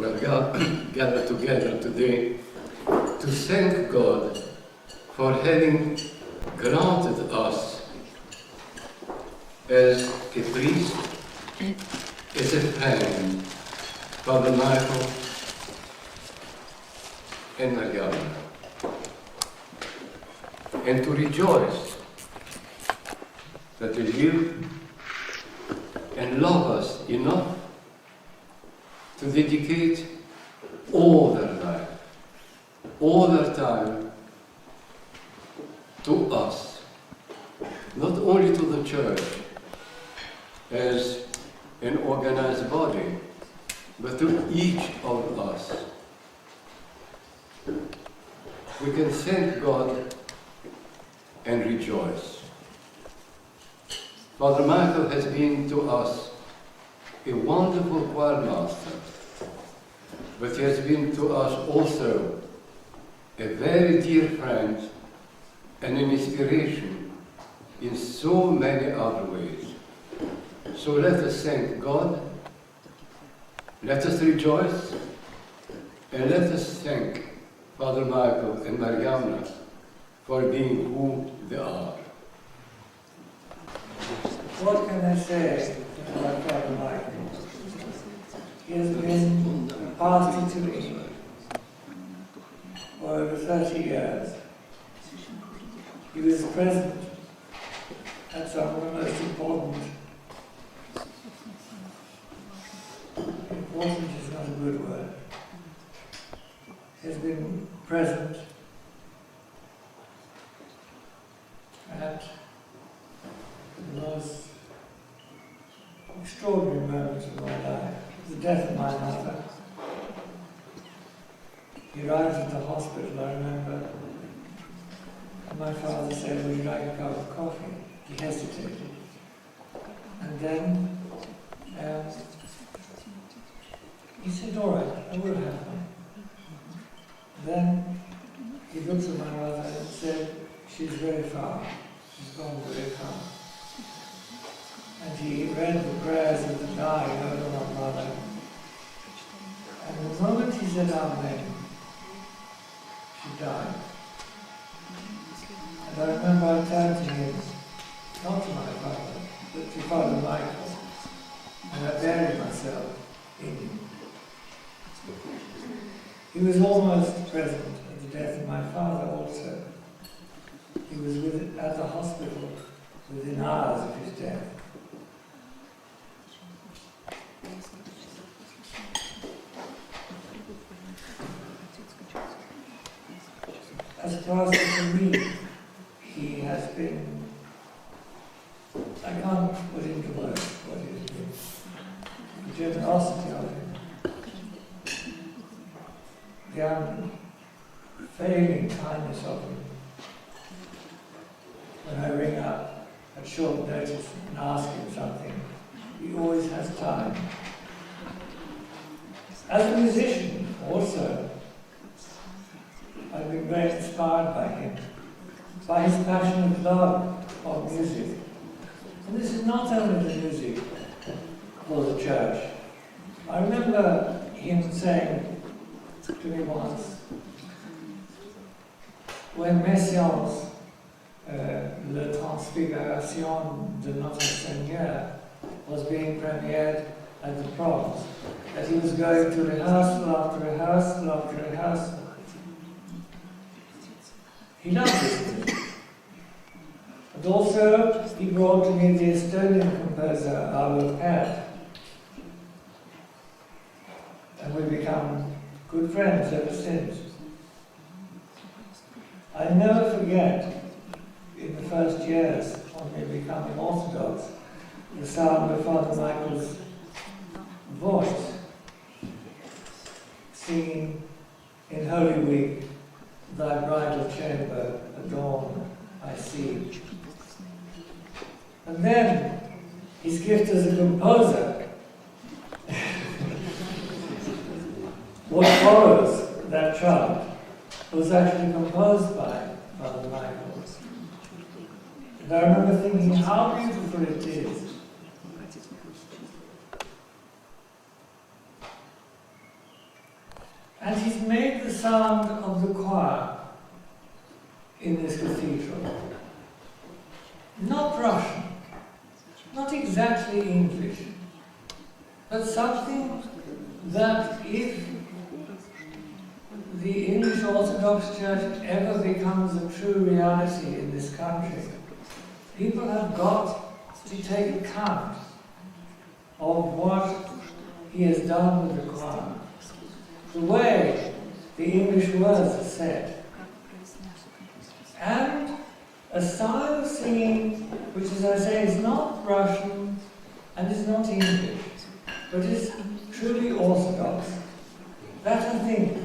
we're gathered together today to thank God for having granted us as a priest, as a friend, Father Michael and Mariana, and to rejoice that they live and love us enough to dedicate all their life, all their time to us, not only to the church as an organized body, but to each of us. We can thank God and rejoice. Father Michael has been to us a wonderful choir master, but he has been to us also a very dear friend and an inspiration in so many other ways. So let us thank God, let us rejoice, and let us thank Father Michael and Mariana for being who they are. What can I say about Father Michael? He has been a pastor to me for over 30 years. He was present at some of the most important is not a good word. He has been present at the most extraordinary moments of my life. The death of my mother. He arrived at the hospital, I remember, and my father said, "Would you like a cup of coffee?" He hesitated. And then he said, "All right, I will have one." Then he looked at my mother and said, "She's very far. She's gone very far." And he read the prayers of the dying over my mother. And the moment he said Amen, she died. And I remember I turned to him, not to my father, but to Father Michael, and I buried myself in him. He was almost present at the death of my father also. He was at the hospital within hours of his death. As pastor to me, he has been, I can't put into words what he has been. The generosity of him, the unfailing kindness of him. When I ring up at short notice and ask him something, he always has time. As a musician, also, I've been very inspired by him, by his passionate love of music. And this is not only the music for the church. I remember him saying to me once, when Messiaen's La Transfiguration de Notre Seigneur was being premiered at the Proms, that he was going to rehearsal after rehearsal after rehearsal. He loved it. And also, he brought to me the Estonian composer, Arvo Pärt. And we've become good friends ever since. I never forget, in the first years of me becoming Orthodox, the sound of Father Michael's voice singing in Holy Week, "Thy bridal chamber adorn I see." And then his gift as a composer. What follows that chant was actually composed by Father Michael. And I remember thinking how beautiful it is. And he's made the sound of the choir in this cathedral not Russian, not exactly English, but something that if the English Orthodox Church ever becomes a true reality in this country, people have got to take account of what he has done with the choir. The way the English words are said, and a style of singing which, as I say, is not Russian and is not English, but is truly Orthodox. That, I think,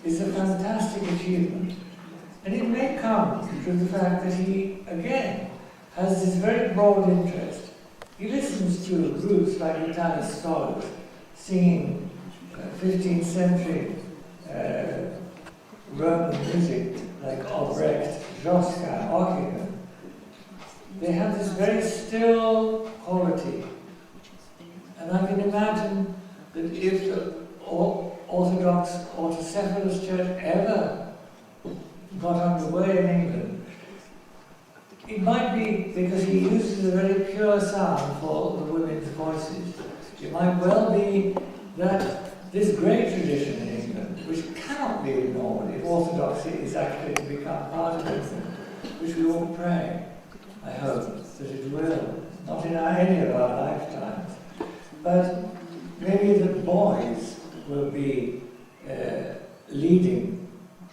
is a fantastic achievement. And it may come through the fact that he, again, has this very broad interest. He listens to groups like the Italian scholars singing 15th century Roman music like Albrecht, Josquin, Ockeghem. They have this very still quality. And I can imagine that if the Orthodox Autocephalous Church ever got underway in England, it might be because he uses a very pure sound for the women's voices. It might well be that this great tradition in England, which cannot be ignored if orthodoxy is actually to become part of England, which we all pray, I hope, that it will, not in any of our lifetimes, but maybe the boys will be leading,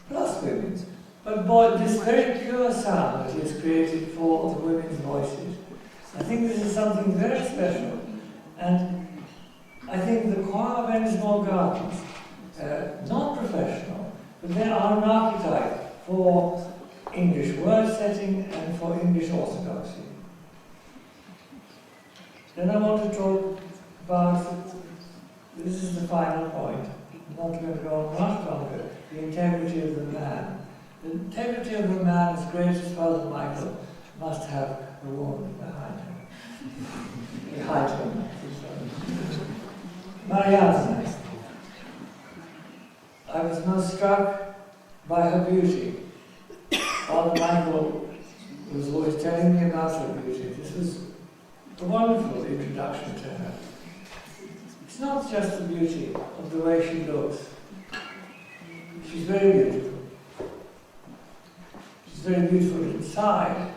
plus women. But boy, this very pure sound that he has created for the women's voices, I think this is something very special. And I think the choir of Ennismore Gardens, not professional, but they are an archetype for English word setting and for English orthodoxy. Then I want to talk about, this is the final point, I'm not going to go on much longer, the integrity of the man. The integrity of a man as great as Father Michael must have a woman behind him. Behind him. Marianne, I was most struck by her beauty. Father Michael was always telling me about her beauty. This was a wonderful introduction to her. It's not just the beauty of the way she looks. She's very beautiful. She's very beautiful inside.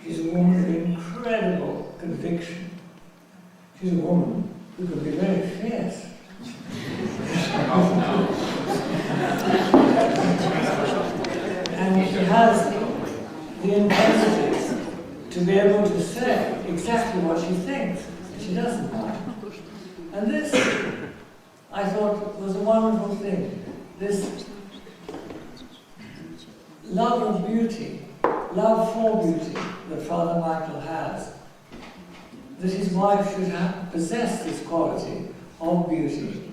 She's a woman of incredible conviction. She's a woman who can be very fierce. And she has the intensity to be able to say exactly what she thinks. She doesn't mind. And this, I thought, was a wonderful thing. This love of beauty, love for beauty that Father Michael has, that his wife should possess this quality of beauty,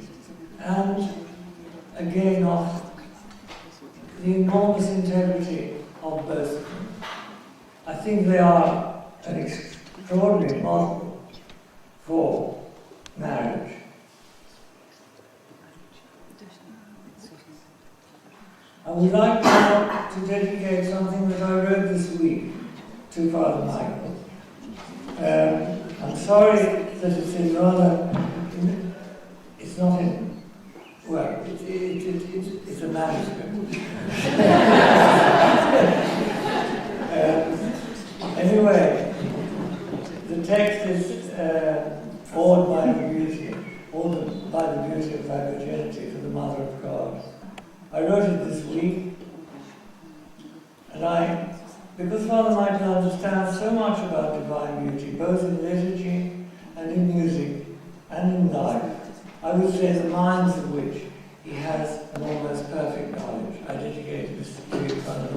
and again of the enormous integrity of both of them. I think they are an extraordinary model for marriage. I would like now to dedicate something that I wrote this week to Father Michael. I'm sorry that it's in rather, it's not in, well, it's a manuscript. Anyway, the text is awed by the beauty, awed by the beauty of thy virginity for the Mother of God. I wrote it this week, and because Father Michael understands so much about divine beauty, both in liturgy and in music and in life, I would say the minds of which he has an almost perfect knowledge. I dedicate this to you, Father.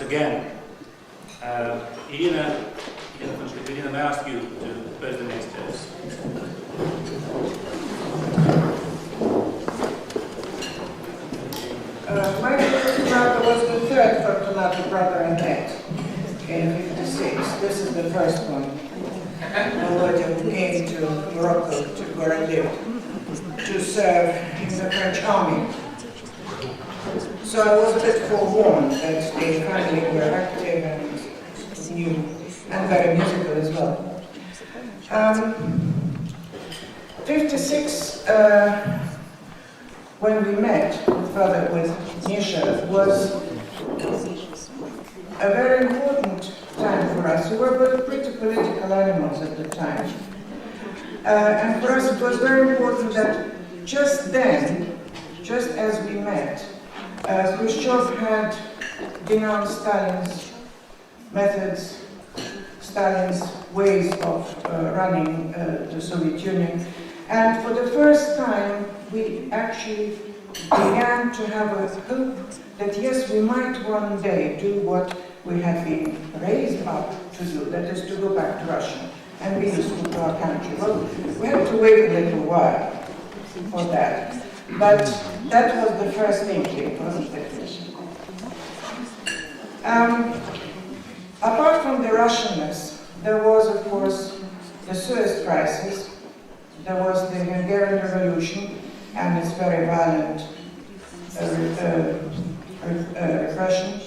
Again, Irina, may I ask you to press the next test? first one. Volodya, who came to Morocco, to where I lived, to serve in the French army. So I was a bit forewarned that they finally were active and new and very musical as well. 56, when we met with Misha, was a very important time for us. We were both pretty political animals at the time. And for us it was very important that just then, just as we met, Khrushchev had denounced Stalin's methods, Stalin's ways of running the Soviet Union. And for the first time, we actually began to have a hope that yes, we might one day do what we had been raised up to do, that is to go back to Russia and be useful to our country. Well, we had to wait a little while for that, but that was the first inkling, wasn't it? Apart from the Russianness, there was, of course, the Suez Crisis, there was the Hungarian Revolution and its very violent repression.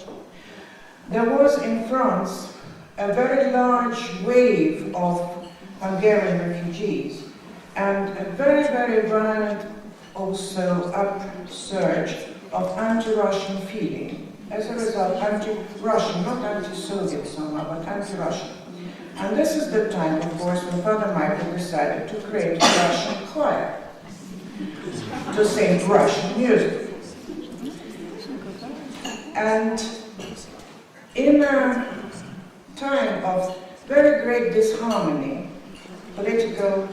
There was in France a very large wave of Hungarian refugees and a very, very violent also upsurge of anti-Russian feeling. As a result, anti-Russian, not anti-Soviet somehow, but anti-Russian. And this is the time, of course, when Father Michael decided to create a Russian choir to sing Russian music. And in a time of very great disharmony, political,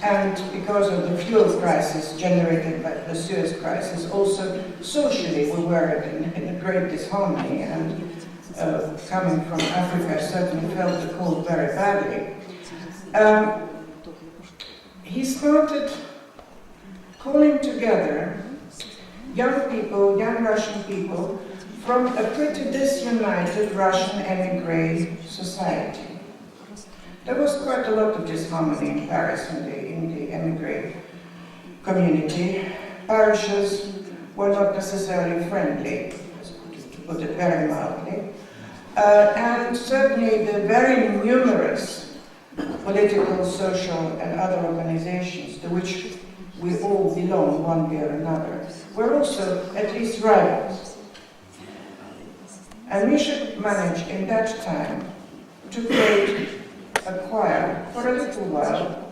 and because of the fuel crisis generated by the Suez crisis, also socially we were in a great disharmony, and coming from Africa, I certainly felt the cold very badly. He started calling together young people, young Russian people, from a pretty disunited Russian emigre society. There was quite a lot of disharmony in Paris in the emigre community. Parishes were not necessarily friendly, to put it very mildly. And certainly the very numerous political, social, and other organizations to which we all belong one way or another were also at least rivals. And Misha managed in that time to create a choir for a little while.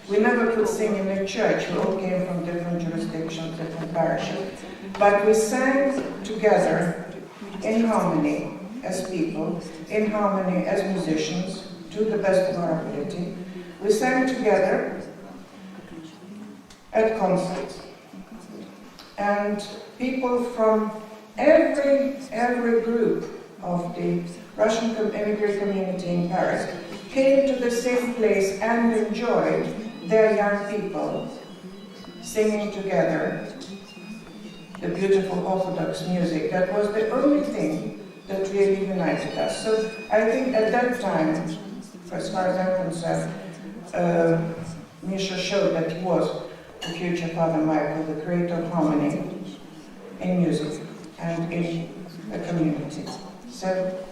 We never could sing in a church, we all came from different jurisdictions, different parishes, but we sang together in harmony as people, in harmony as musicians, to the best of our ability. We sang together at concerts, and people from every group of the Russian immigrant community in Paris came to the same place and enjoyed their young people singing together the beautiful Orthodox music. That was the only thing that really united us. So I think at that time, as far as I'm concerned, Misha showed that he was the future Father Michael, the creator of harmony in music and in a community. So,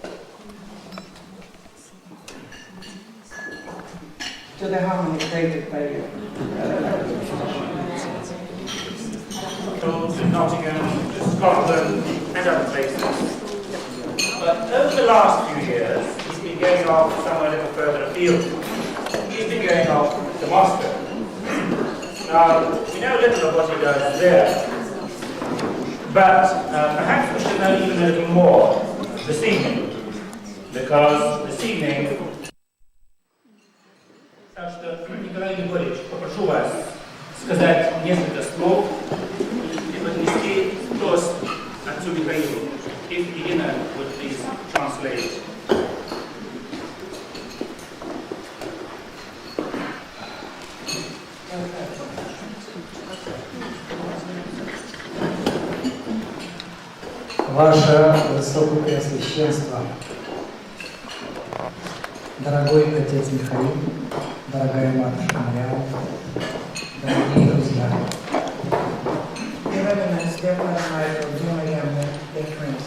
to the harmony created by you. To Nottingham, to Scotland, and other places. But over the last few years, he's been going off somewhere a little further afield. He's been going off to Moscow. Now, we know little of what he does there, but perhaps we should know even a little more this evening, because this evening, Николай Григорьевич, попрошу вас сказать несколько слов и поднести тост отцу Михаилу. If Irina would please translate. Ваше Высокопреосвященство, Дорогой отец Михаил, дорогая матушка Мариам, дорогие друзья. Dear Eminence, dear Father Michael, dear Mariam, dear friends.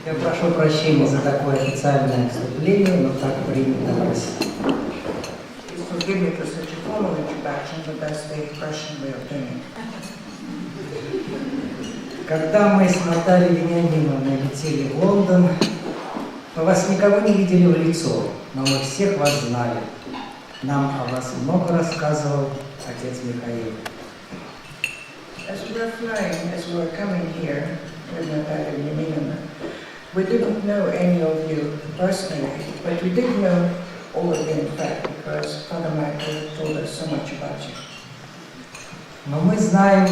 Я прошу прощения за такое официальное вступление, но так принято в России. Please forgive me for such a formal introduction, but that's the Russian way of doing it. Когда мы с Натальей Вениаминовной летели в Лондон, мы вас никого не видели в лицо, но мы всех вас знали. Нам о вас много рассказывал отец Михаил. As we were flying, as we were coming here with Natalia Veniaminovna, we didn't know any of you personally, but we did know all of you in fact, because Father Michael told us so much about you. Но мы знаем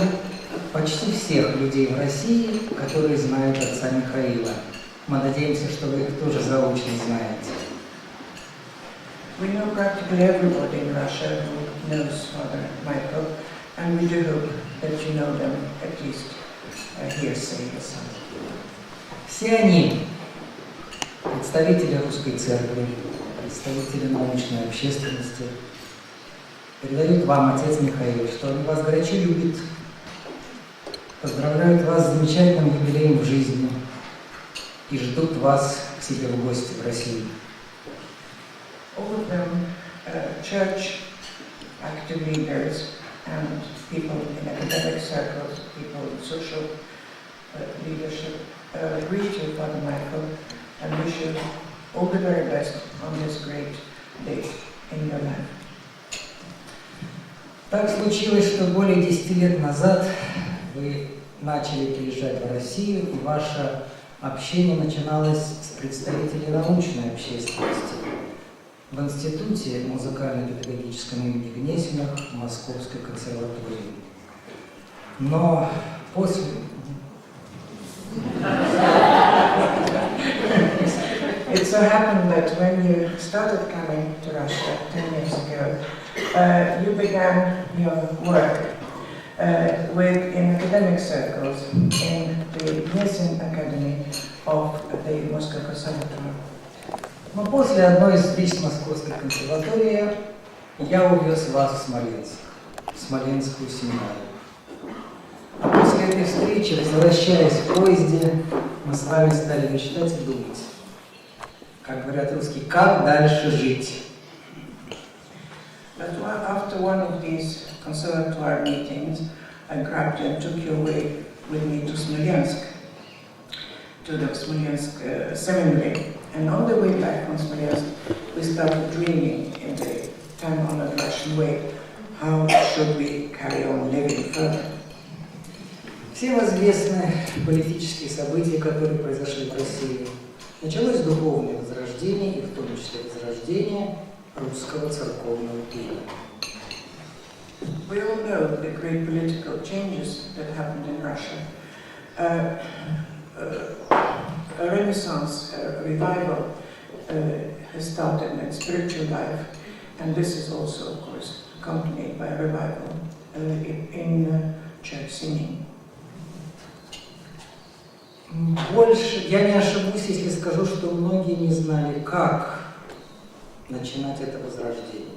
почти всех людей в России, которые знают отца Михаила. Мы надеемся, что вы их тоже заочно знаете. We know practically everybody in Russia who knows Father Michael, and we do hope that you know them at least hearsay or something. Все они представители русской церкви, представители научной общественности, передают вам, отец Михаил, что они вас горячо любят, поздравляют вас с замечательным юбилеем в жизни и ждут вас к себе в гости в Россию. All of them, church active leaders and people in academic circles, people in social leadership, greet you, Father Michael, and wish you all the very best on this great day in your life. Так случилось, что более 10 лет назад вы начали приезжать в Россию, и ваше общение начиналось с представителями научной общественности в Институте музыкально-педагогическом имени Гнесиных Московской консерватории. Но после... It so happened that when you started coming to Russia 10 years ago, you began your work in academic circles in the Gnesin Academy of the Moscow Conservatory. Но после одной из встреч с Московской консерваторией я увез вас в Смоленск, в Смоленскую семинарию. А после этой встречи, возвращаясь в поезде, мы с вами стали мечтать и думать, как говорят русские, как дальше жить. But after one of these conservatoire meetings, I grabbed you and took you away with me to Smolensk, to the Smolensk seminary. And on the way back from Smolensk, we started dreaming in the time-honored Russian way, how should we carry on living further? Всем известны политические события, которые произошли в России. Началось духовное возрождение, и в том числе возрождение русского церковного пения. We all know the great political changes that happened in Russia. A renaissance, a revival has started in spiritual life, and this is also, of course, accompanied by a revival in church singing. Больше я не ошибусь, если скажу, что многие не знали, как начинать это возрождение.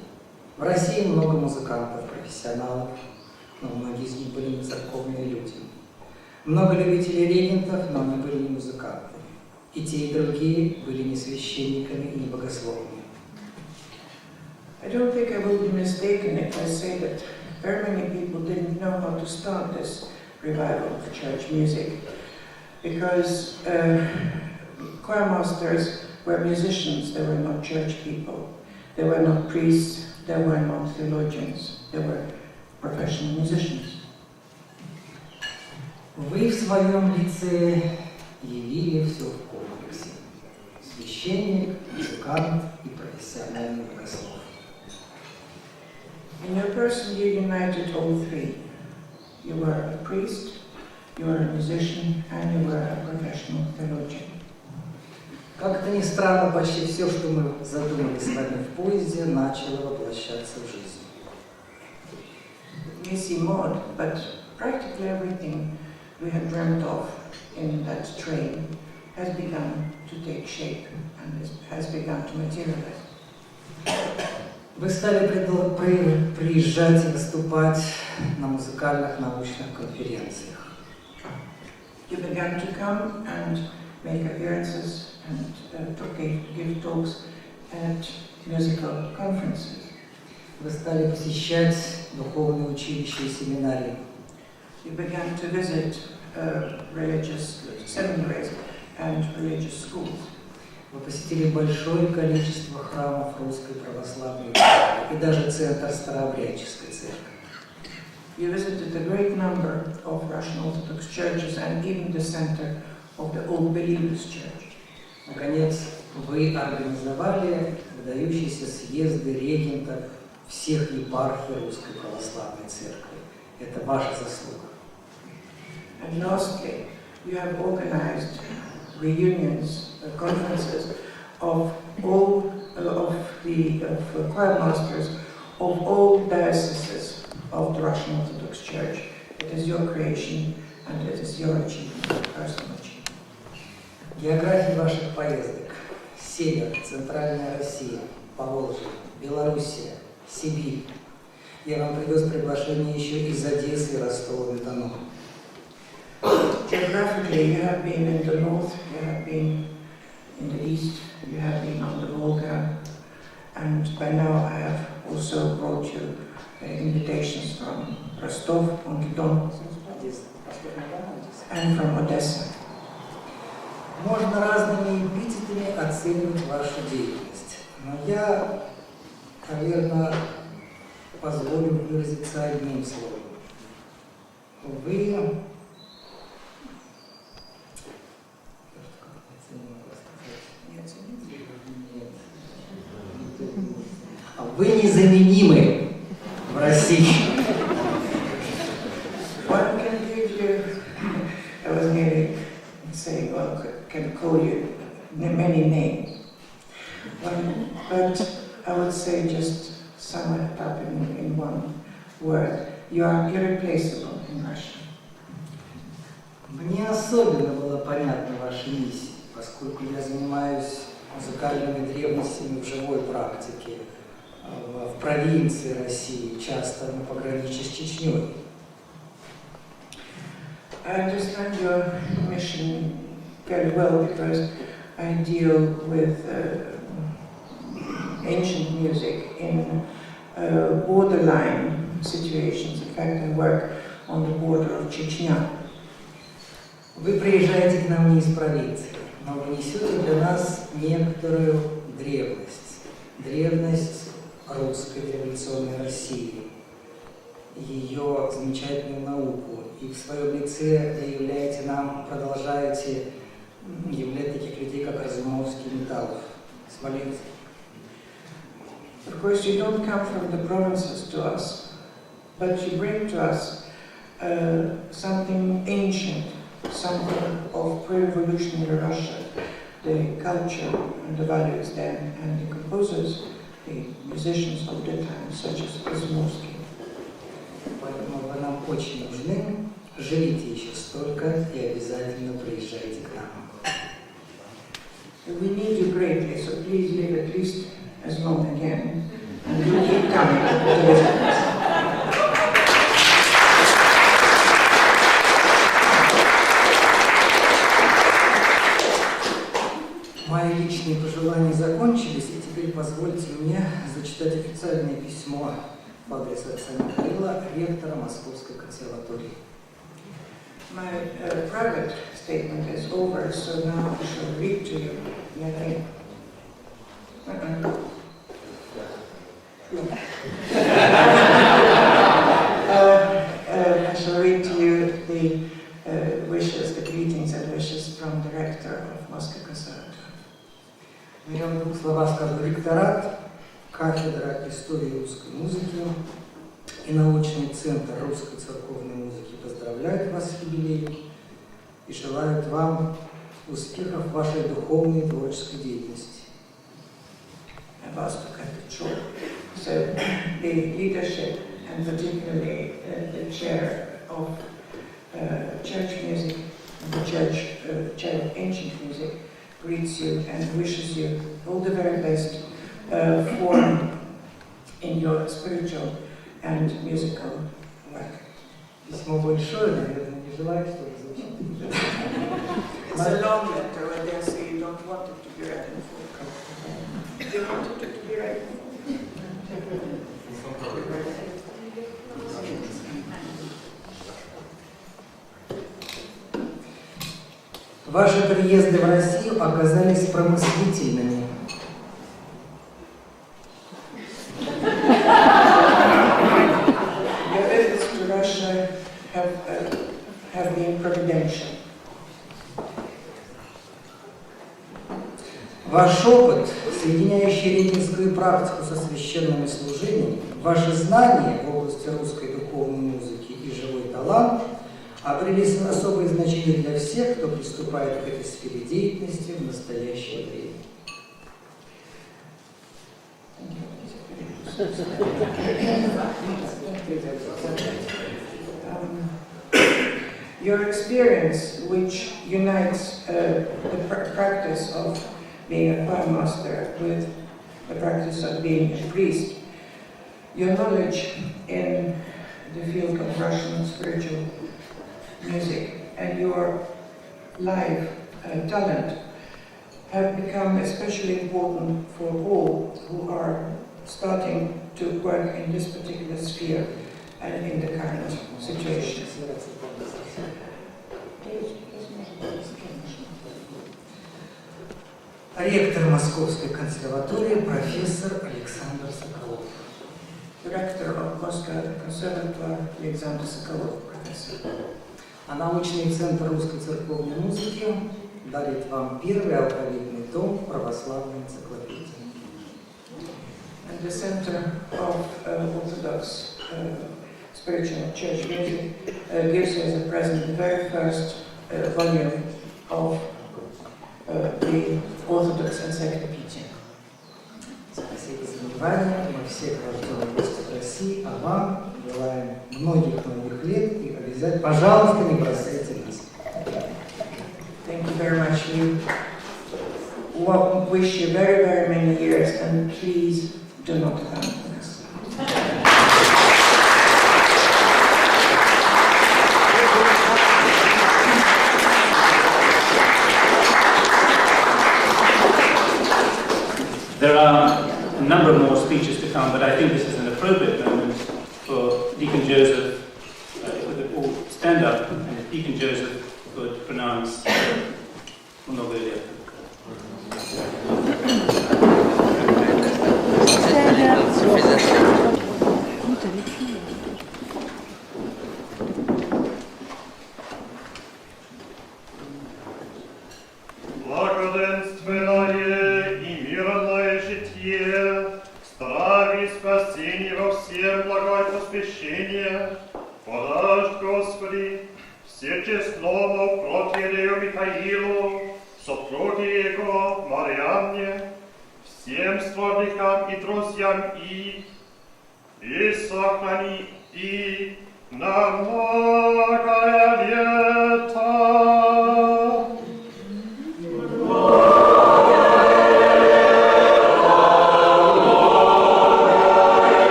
В России много музыкантов, профессионалов, но многие из них были не церковные люди. Много любителей регентов, но они были не музыканты. И те, и другие были не священниками и не богословами. I don't think I will be mistaken if I say that very many people didn't know how to start this revival of church music, because choir masters were musicians, they were not church people. They were not priests, they were not theologians, they were professional musicians. Вы в своем лице явили все в комплексе. Священник, музыкант и профессиональный богослов. In your person you united all three. You were a priest, you were a musician, and you were a professional theologian. Как это ни странно, почти все, что мы задумали с вами в поезде, начало воплощаться в жизнь. It may seem odd, but practically everything we had dreamt of in that train has begun to take shape and has begun to materialize. Вы стали приезжать и выступать на музыкальных научных конференциях. You began to come and make appearances and give talks at musical conferences. Вы стали посещать духовные училища и семинарии. You began to visit religious seminaries and religious schools. Вы посетили большое количество храмов Русской Православной Церкви и даже центр Старообрядческой Церкви. You visited a great number of Russian Orthodox churches and even the center of the Old Believers Church. Наконец, вы организовали выдающиеся съезды регентов всех епархий Русской Православной Церкви. Это ваша заслуга. And lastly, you have organized reunions, conferences of all of the choir masters of all dioceses of the Russian Orthodox Church. It is your creation and it is your achievement, personal achievement. География ваших поездок. Север, Центральная Россия, Поволжье, Белоруссия, Сибирь. Я вам привез приглашение еще из Одессы и Ростова-на-Дону. Geographically, you have been in the north, you have been in the east, you have been on the Volga, and by now I have also brought you invitations from Rostov-on-Don and from Odessa. Можно разными эпитетами оценивать вашу деятельность, но я, наверное, позволю выразиться одним словом. Вы Вы незаменимы в России. One can give you, I was nearly saying, one can call you many names, but I would say just sum it up in one word. You are irreplaceable in Russia. Мне особенно была понятна ваша миссия, поскольку я занимаюсь музыкальными древностями в живой практике, в провинции России, часто на пограничье с Чечней. I understand your mission very well because I deal with ancient music in borderline situations. In fact, I work on the border of Chechnya. Вы приезжаете к нам не из провинции, но вы несете для нас некоторую древность. Древность русской революционной России, ее замечательную науку. И в своем лице вы являете нам, продолжаете являть таких людей, как Разумовский, Металлов, Смоленск. Of course, you don't come from the provinces to us, but you bring to us something ancient, something of pre-revolutionary Russia, the culture and the values then, and the composers, the musicians of the time, such as Razumowski. Поэтому вы нам очень нужны, живите еще столько и обязательно приезжайте к нам. We need you greatly, so please live at least as long again, and you keep coming to visit us. Мои личные пожелания закончились, и теперь позвольте мне зачитать официальное письмо в адрес отца Михаила, ректора Московской консерватории. My private statement is over, so now I shall read to you. I shall read to you the wishes, the greetings and wishes from the rector of Moscow Conservatory. Я в двух словах скажу: ректорат, кафедра истории русской музыки и научный центр русской церковной музыки поздравляют вас с юбилеем и желают вам успехов в вашей духовной и творческой деятельности. I've asked to cut it short. So the leadership, and particularly the chair of church music, the Chair of Ancient Music, greets you and wishes you all the very best in your spiritual and musical work. Письмо большое, наверное, не желаю, чтобы звучит. It's a long letter where they say you don't want it to be read in full. Do you want it to be read? Ваши приезды в Россию оказались промыслительными. Your visits to Russia have been providential. Ваш опыт, соединяющий регенскую практику со священными служениями, ваши знания в области русской духовной музыки и живой талант обрели особое значение для всех, кто приступает к этой сфере деятельности в настоящее время. Your experience, which unites the practice of being a choir master with the practice of being a priest, your knowledge in the field of Russian spiritual music and your live talent have become especially important for all who are starting to work in this particular sphere and in the current situation. Ректор Московской консерватории профессор Александр Соколов. Director of Moscow Conservatoire Alexander Sokolov, professor. А научный центр русской церковной музыки дарит вам первый алфавитный том православной энциклопедии. And the Center of Orthodox Spiritual Church Music gives you as a present the very first volume of the Orthodox Encyclopedia. Спасибо за внимание. Мы все рожденные гости России, а вам желаем многих-многих лет и обязательно, пожалуйста, не бросайте нас. Thank you very much. We wish you very, very many years, and please do not abandon us. There are a number of more speeches to come, but I think this is an appropriate moment for Deacon Joseph, if we could all stand up, and if Deacon Joseph could pronounce много лет. Благоденственное и мирное житие, здравие и спасение во всем благое посвящение, подашь, Господи, всечестному протоиерею Михаилу, супруге его Марианне, всем сводникам и друзьям и сохрани и на многое лето.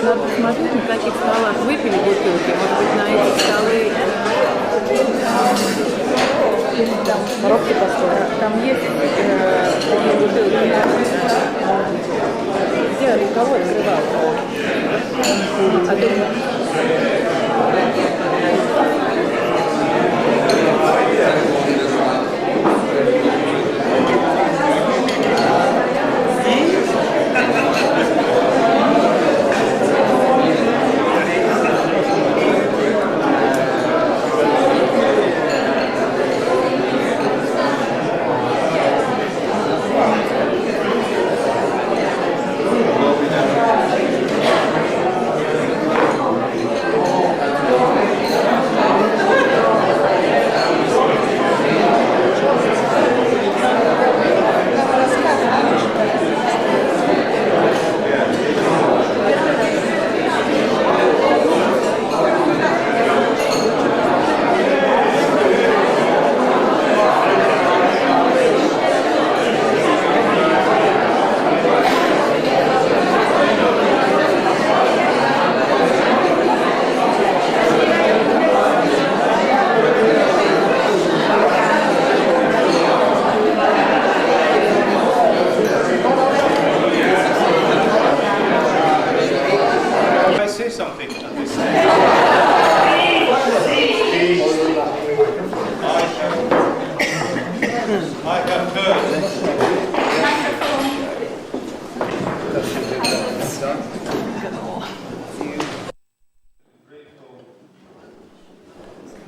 Надо посмотреть, на каких столах выпили бутылки. Может быть, на эти столы коробки поставили. Там есть такие бутылки. Где кого открывал? А тут...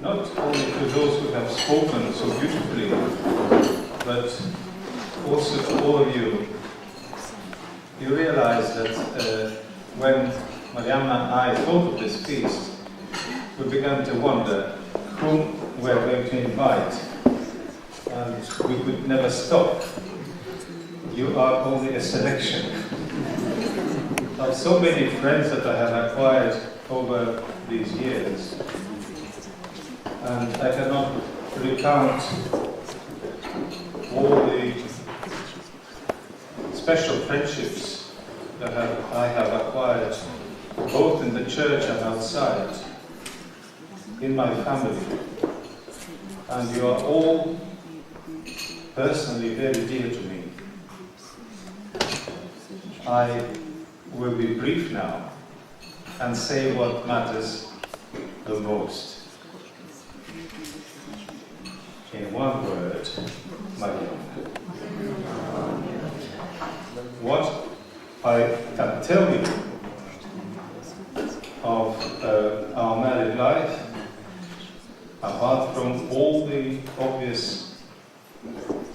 Not only to those who have spoken so beautifully, but also to all of you. You realize that when Mariamna and I thought of this feast, we began to wonder whom we are going to invite, and we could never stop. You are only a selection of so many friends that I have acquired over these years. And I cannot recount all the special friendships that I have acquired, both in the church and outside, in my family. And you are all personally very dear to me. I will be brief now and say what matters the most. In one word, Mariamna. What I can tell you of our married life, apart from all the obvious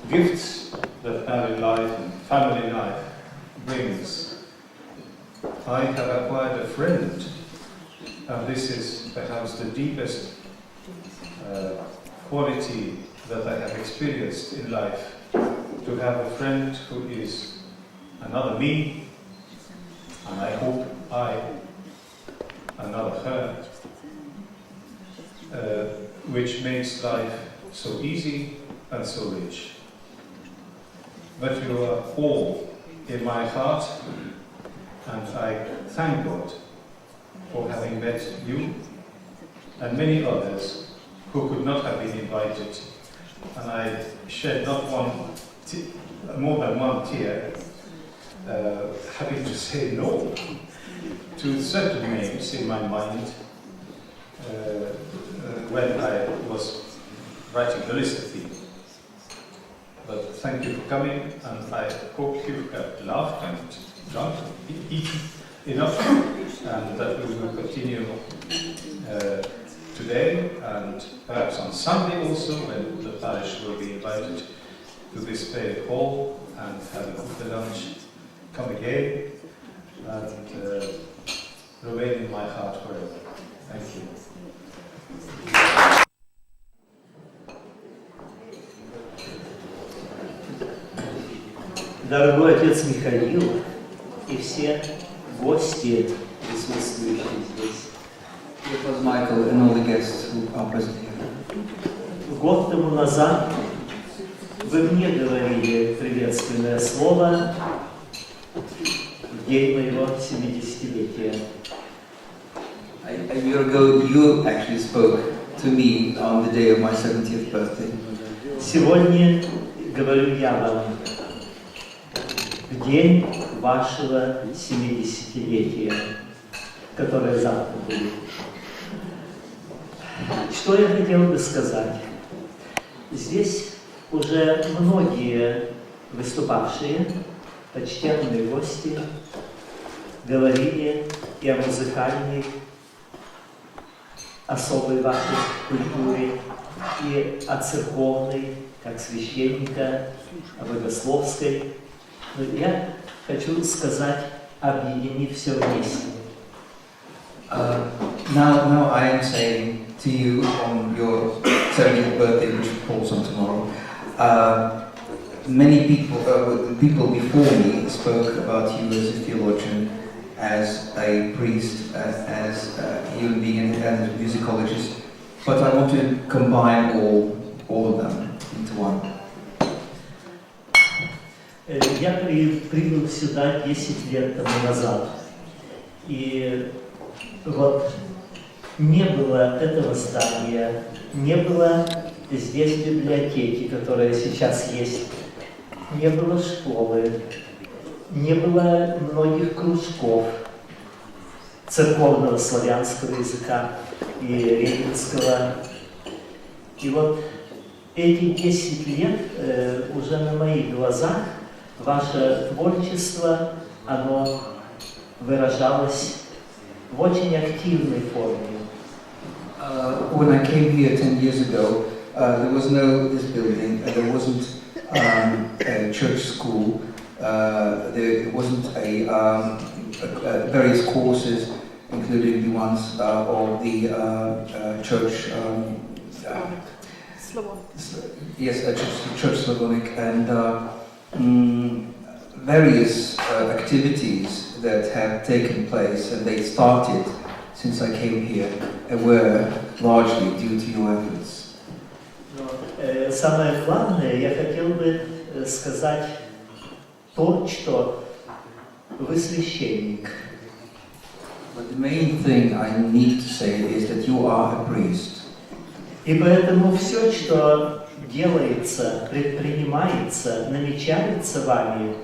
gifts that married life and family life brings, I have acquired a friend, and this is perhaps the deepest quality that I have experienced in life, to have a friend who is another me, and I hope another her, which makes life so easy and so rich. But you are all in my heart, and I thank God for having met you and many others who could not have been invited. And I shed not more than one tear, having to say no to certain names in my mind when I was writing the list of people. But thank you for coming, and I hope you have laughed and drunk and eaten enough, and that we will continue today and perhaps on Sunday also, when the parish will be invited to this very hall and have a good lunch. Come again and remain in my heart forever. Thank you. Дорогой отец Михаил и все гости, присутствующие здесь. It was Michael and all the guests who are present here. Год тому назад вы мне говорили приветственное слово, день моего 70-летия. A year ago, you actually spoke to me on the day of my 70th birthday. Сегодня говорю я вам в день вашего 70-летия, которое завтра будет. Что я хотел бы сказать? Здесь уже многие выступавшие, почтенные гости, говорили и о музыкальной особой вашей культуре, и о церковной, как священника, о богословской. Но я хочу сказать, объединив все вместе. Now I am saying to you on your 70th birthday, which falls on tomorrow, many people before me spoke about you as a theologian, as a priest, as a human being, and as a musicologist. But I want to combine all of them into one. Я прибыл сюда 10 лет тому назад. И вот не было этого здания, не было здесь библиотеки, которая сейчас есть, не было школы, не было многих кружков церковного славянского языка и регенского. И вот эти 10 лет уже на моих глазах ваше творчество, оно выражалось в очень активной форме. When I came here 10 years ago, there was no this building, there wasn't a church school, there wasn't various courses, including the ones of the church. Yes, Church Slavonic, and various activities that have taken place, and they started since I came here, were largely due to your efforts. Но самое главное, я хотел бы сказать то, что вы священник. But the main thing I need to say is that you are a priest. И поэтому все, что делается, предпринимается, намечается вами,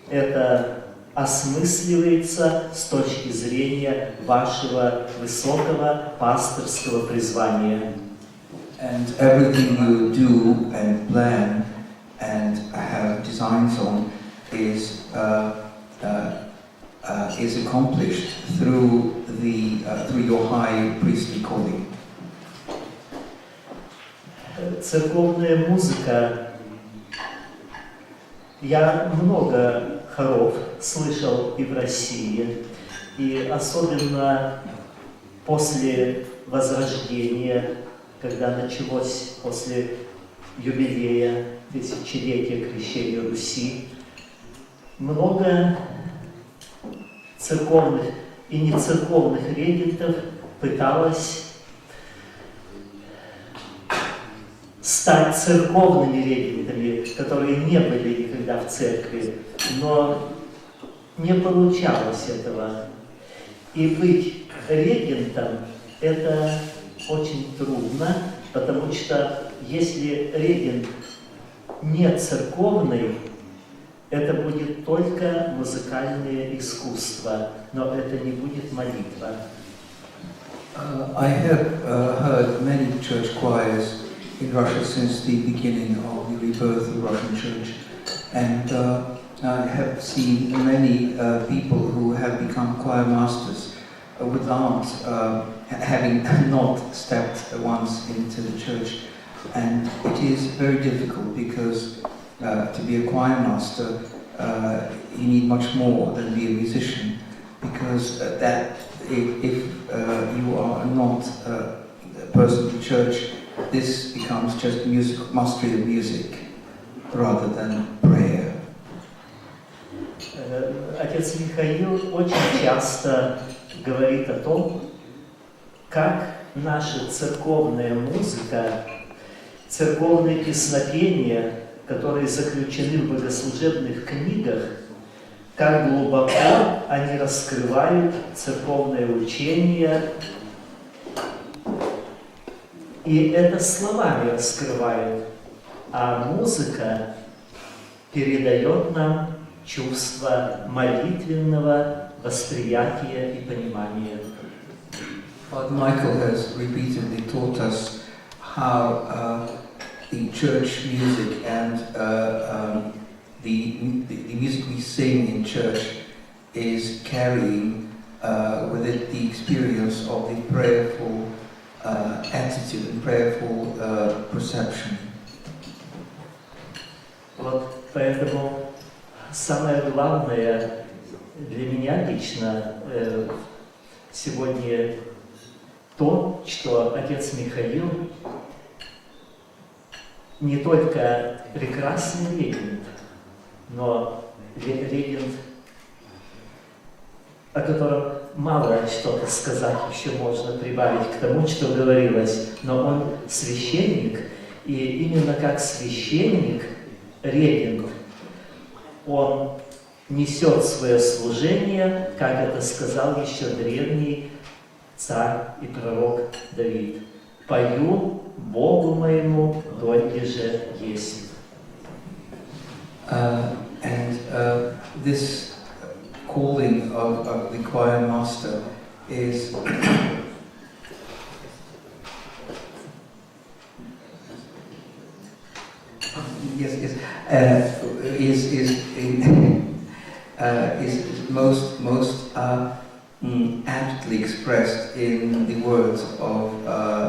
это осмысливается с точки зрения вашего высокого пасторского призвания. And everything you do and plan and have designs on is accomplished through your high priestly calling. Церковная музыка. Я много хоров слышал и в России, и особенно после Возрождения, когда началось после юбилея тысячелетия крещения Руси, много церковных и нецерковных регентов пыталось стать церковными регентами, которые не были никогда в церкви, но не получалось этого. И быть регентом – это очень трудно, потому что если регент не церковный, это будет только музыкальное искусство, но это не будет молитва. I have heard many church choirs in Russia since the beginning of the rebirth of the Russian Church, and I have seen many people who have become choir masters without having not stepped once into the church, and it is very difficult because to be a choir master you need much more than be a musician, because if you are not a person in the church, this becomes just mastery of music rather than prayer. Отец Михаил очень часто говорит о том, как наша церковная музыка, церковные песнопения, которые заключены в богослужебных книгах, как глубоко они раскрывают церковное учение, и это словами раскрывают, а музыка передает нам чувство молитвенного восприятия и понимания. Father Michael has repeatedly taught us how the church music and the music we sing in church is carrying with it the experience of the prayerful attitude and prayerful perception. Вот поэтому самое главное для меня лично сегодня то, что отец Михаил не только прекрасный регент, но регент, о котором мало что-то сказать еще можно прибавить к тому, что говорилось, но он священник, и именно как священник, регент, он несет свое служение, как это сказал еще древний царь и пророк Давид. «Пою Богу моему, донде же есть». This calling of the choir master is is most aptly expressed in the words of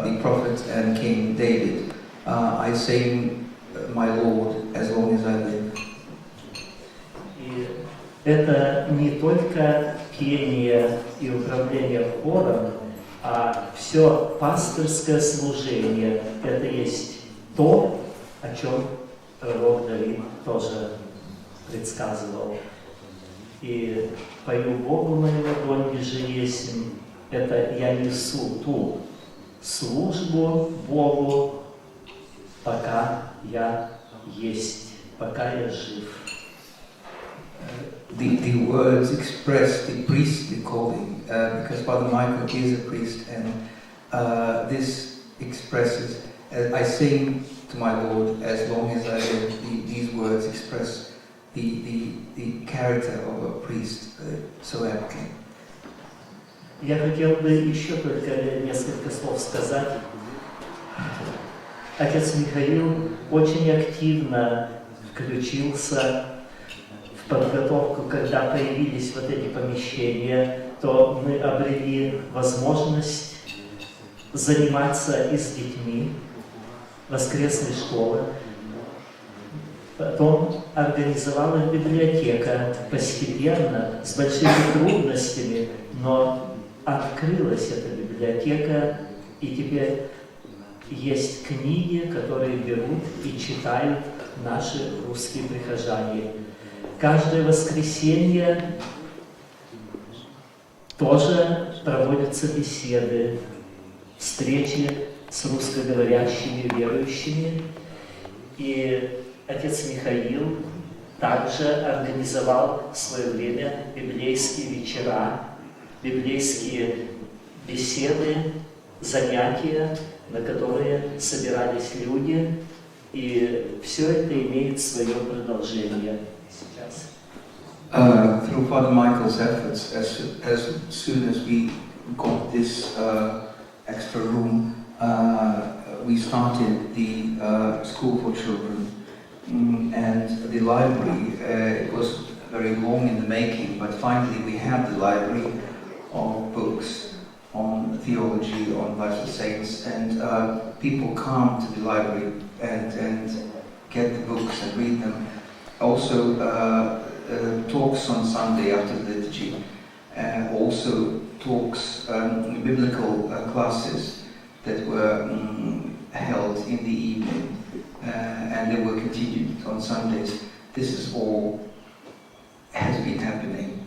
the prophet and King David. I sing my Lord as long as I live. И это не только пение и управление хором, а все пасторское служение. Это есть то, о чем пророк Давид тоже предсказывал. И «Пою Богу моего, донде же есть». Это я несу ту службу Богу, пока я есть, пока я жив. The words express the priestly calling, because Father Michael is a priest, and this expresses, I sing to my Lord as long as I live. These words express the character of a priest so aptly. Я хотел бы еще только несколько слов сказать. Отец Михаил очень активно включился в подготовку, когда появились вот эти помещения, то мы обрели возможность заниматься и с детьми воскресной школы. Потом организовалась библиотека постепенно, с большими трудностями, но открылась эта библиотека, и теперь есть книги, которые берут и читают наши русские прихожане. Каждое воскресенье тоже проводятся беседы, встречи с русскоговорящими верующими. И отец Михаил также организовал в свое время библейские вечера, библейские беседы, занятия, на которые собирались люди, и все это имеет свое продолжение сейчас. Through Father Michael's efforts, as soon as we got this extra room, we started the school for children and the library. It was very long in the making, but finally we have the library of books on theology, on lives of saints, and people come to the library and get the books and read them. Also talks on Sunday after the liturgy, also talks, biblical classes that were held in the evening, and they were continued on Sundays. This is all has been happening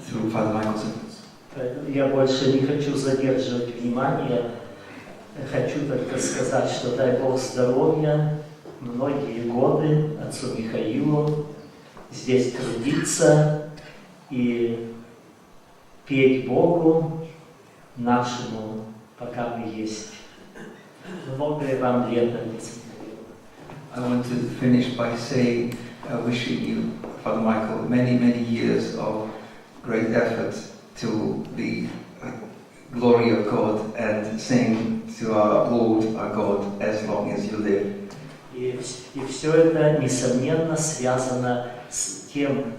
through Father Michael's efforts. Я больше не хочу задерживать внимание, хочу только сказать, что дай Бог здоровья, многие годы отцу Михаилу, здесь трудиться и петь Богу нашему, пока мы есть. Многое вам лет написано. I want to finish by saying, wishing you, Father Michael, many, many years of great effort to the glory of God and sing to our Lord, our God, as long as you live. И все это, несомненно, связано с теми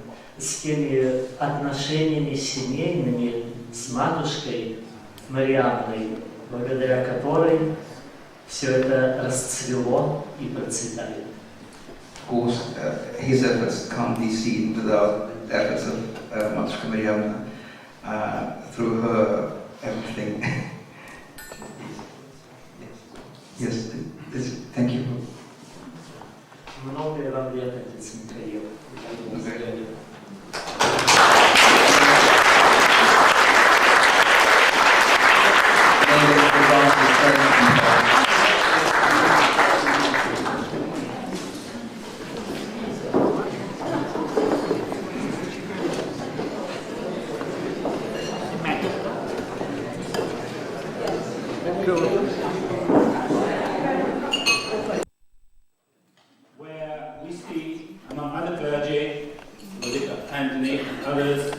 отношениями семейными с матушкой Марианной, благодаря которой все это расцвело и процветает. Of course, his efforts can't be seen without the efforts of Matушка Mariamna. Through her, everything. Yes, thank you. Многое вам лет, отец Михаил. Where we see, among other clergy, Anthony and others,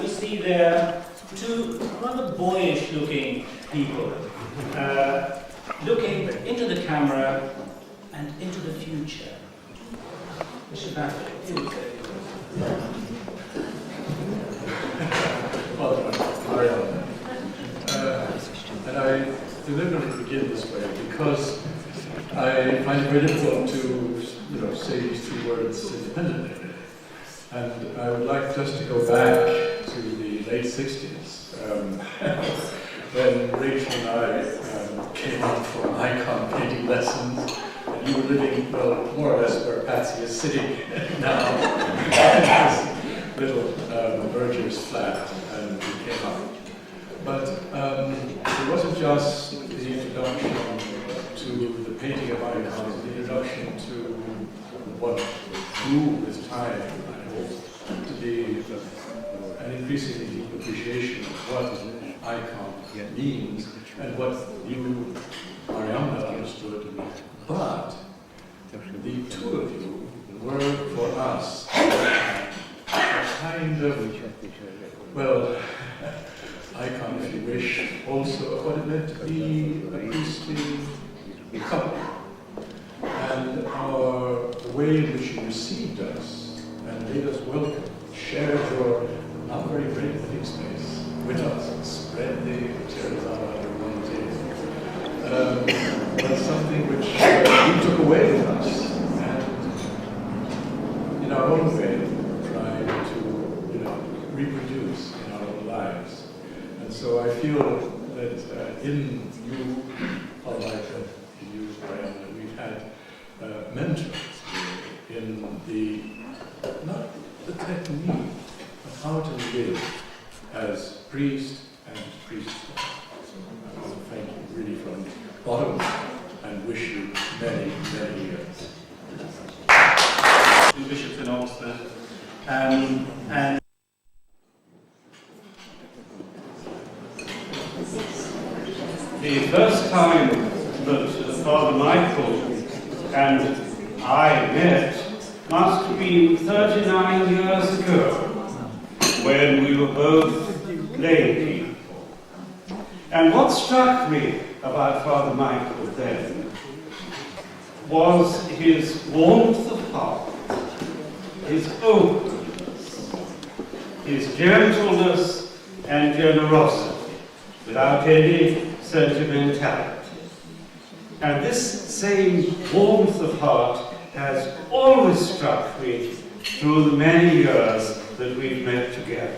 we see there two rather boyish-looking people looking into the camera and into the future. Marianne. And I deliberately begin this way because I find it very difficult to, say these two words independently. And I would like just to go back to the late 60s, when Rachel and I came up for icon painting lessons, and you were living, well, more or less where Patsy is sitting now, in this little verger's flat, and we came up. But it wasn't just the introduction to the painting of icons, the introduction to what grew with time, I hope, to be an increasingly deep appreciation of what icon means and what you, Mariamna, understood. But the two of you were for us a kind of, well, icon, if you wish, also of what it meant to be a priestly couple. And the way in which you received us and made us welcome, shared your not very great living space with us, and spread the chairs out under one table, was something which you took away with us, and in our own way tried to reproduce in our own lives. And so I feel that in you, like in you, Brian, we've had mentors in the, not the technique, but how to live as priest and priestess. So I want to thank you really from the bottom and wish you many, many years. Two bishops in Oxford, and the first time that Father Michael and I met must have been 39 years ago, when we were both lay people. And what struck me about Father Michael then was his warmth of heart, his openness, his gentleness and generosity, without any sentimentality. And this same warmth of heart has always struck me through the many years that we've met together.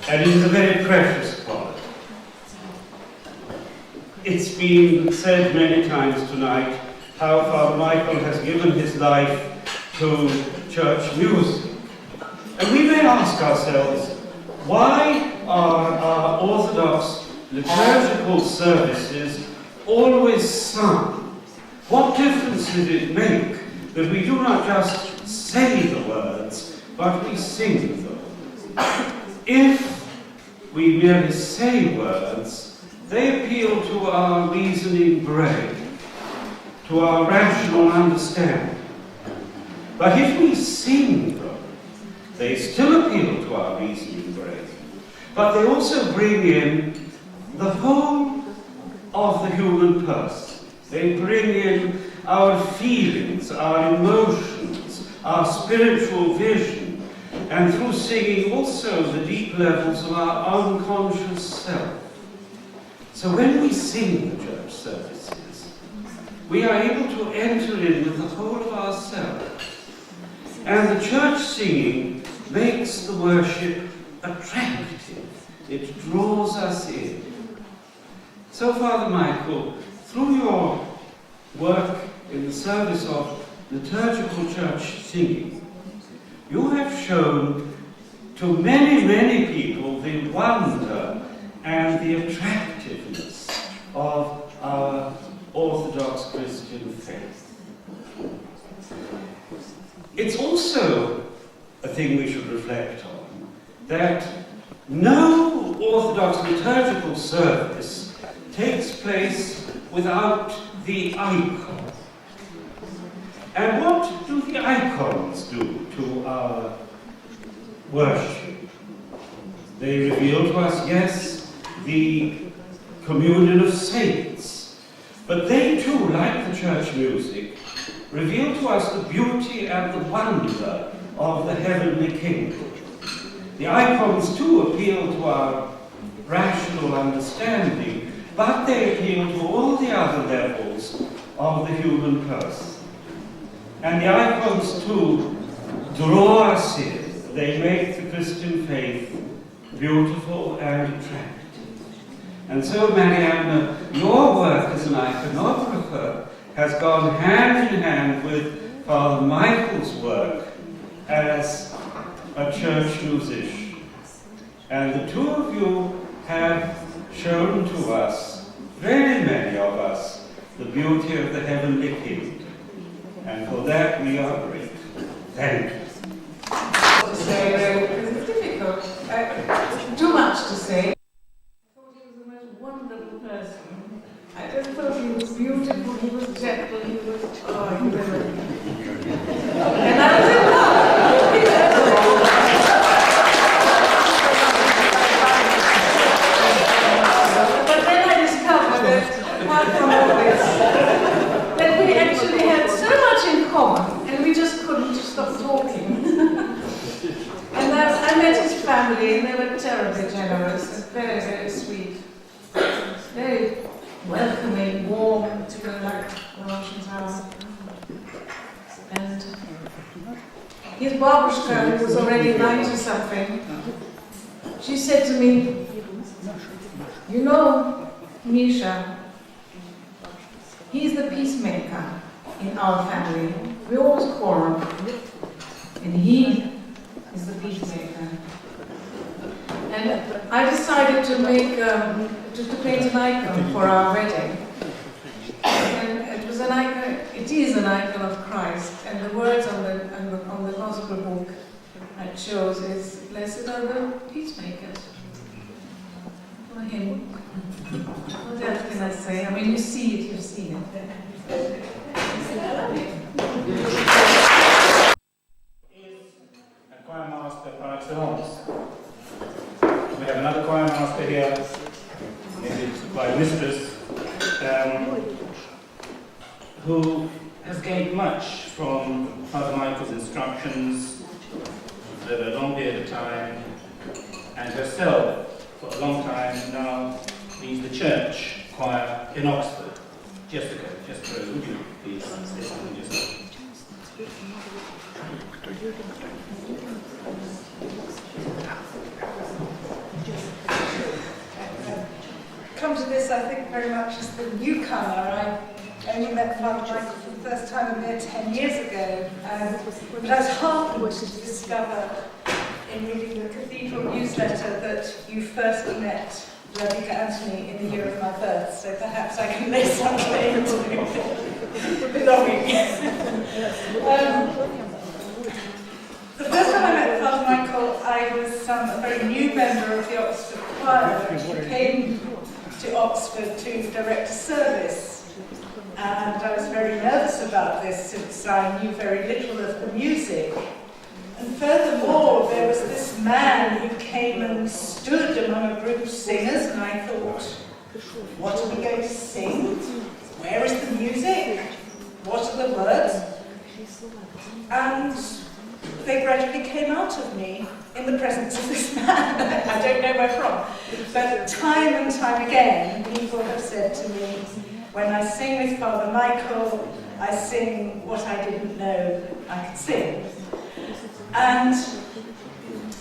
And it is a very precious quality. It's been said many times tonight how Father Michael has given his life to church music. And we may ask ourselves, why are our Orthodox liturgical services always sung? What difference did it make that we do not just say the words, but we sing them. If we merely say words, they appeal to our reasoning brain, to our rational understanding. But if we sing them, they still appeal to our reasoning brain, but they also bring in the whole of the human person. They bring in our feelings, our emotions, our spiritual vision, and through singing also the deep levels of our unconscious self. So when we sing the church services, we are able to enter in with the whole of ourselves. And the church singing makes the worship attractive. It draws us in. So, Father Michael, through your work in the service of liturgical church singing, you have shown to many, many people the wonder and the attractiveness of our Orthodox Christian faith. It's also a thing we should reflect on, that no Orthodox liturgical service takes place without the icon. And what do the icons do to our worship? They reveal to us, yes, the communion of saints, but they too, like the church music, reveal to us the beauty and the wonder of the heavenly kingdom. The icons too appeal to our rational understanding, but they appeal to all the other levels of the human person. And the icons too draw us in. They make the Christian faith beautiful and attractive. And so, Marianne, your work as an iconographer has gone hand in hand with Father Michael's work as a church musician. And the two of you have shown to us, very many of us, the beauty of the heavenly kingdom. And for that we are grateful. Thank you. To say, because it's difficult. Too much to say. I thought he was the most wonderful person. I just thought he was beautiful, he was gentle, he was, oh, he was. And I was in love. But then I discovered that, apart from all this, that we actually had so much in common, and we just couldn't stop talking. And I met his family, and they were terribly generous and very, very sweet. Very welcoming, warm, to go like the Russians are. And his babushka, who was already 90-something, she said to me, you know, Misha, he's the peacemaker in our family. We always quarrel, and he is the peacemaker. And I decided to make, to paint an icon for our wedding. And it was an icon, it is an icon of Christ, and the words on the gospel book I chose is, blessed are the peacemakers. For him. What else can I say? I mean, you see it, you've seen it. A choir master par excellence. We have another choir master here, maybe it's the choir mistress, who has gained much from Father Michael's instructions over a long period of time, and herself, for a long time now, leads the church choir in Oxford. Jessica, would you please say something yourself? Come to this, I think, very much as the newcomer. I only met Father Michael for the first time there 10 years ago, but I was heartened to discover in reading the Cathedral newsletter that you first met Radhika Anthony in the year of my birth, so perhaps I can lay some claim to belonging. a very new member of the Oxford Choir, who came to Oxford to direct a service. And I was very nervous about this since I knew very little of the music. And furthermore, there was this man who came and stood among a group of singers, and I thought, what are we going to sing? Where is the music? What are the words? And they gradually came out of me in the presence of this man. I don't know where from. But time and time again, people have said to me, when I sing with Father Michael, I sing what I didn't know I could sing. And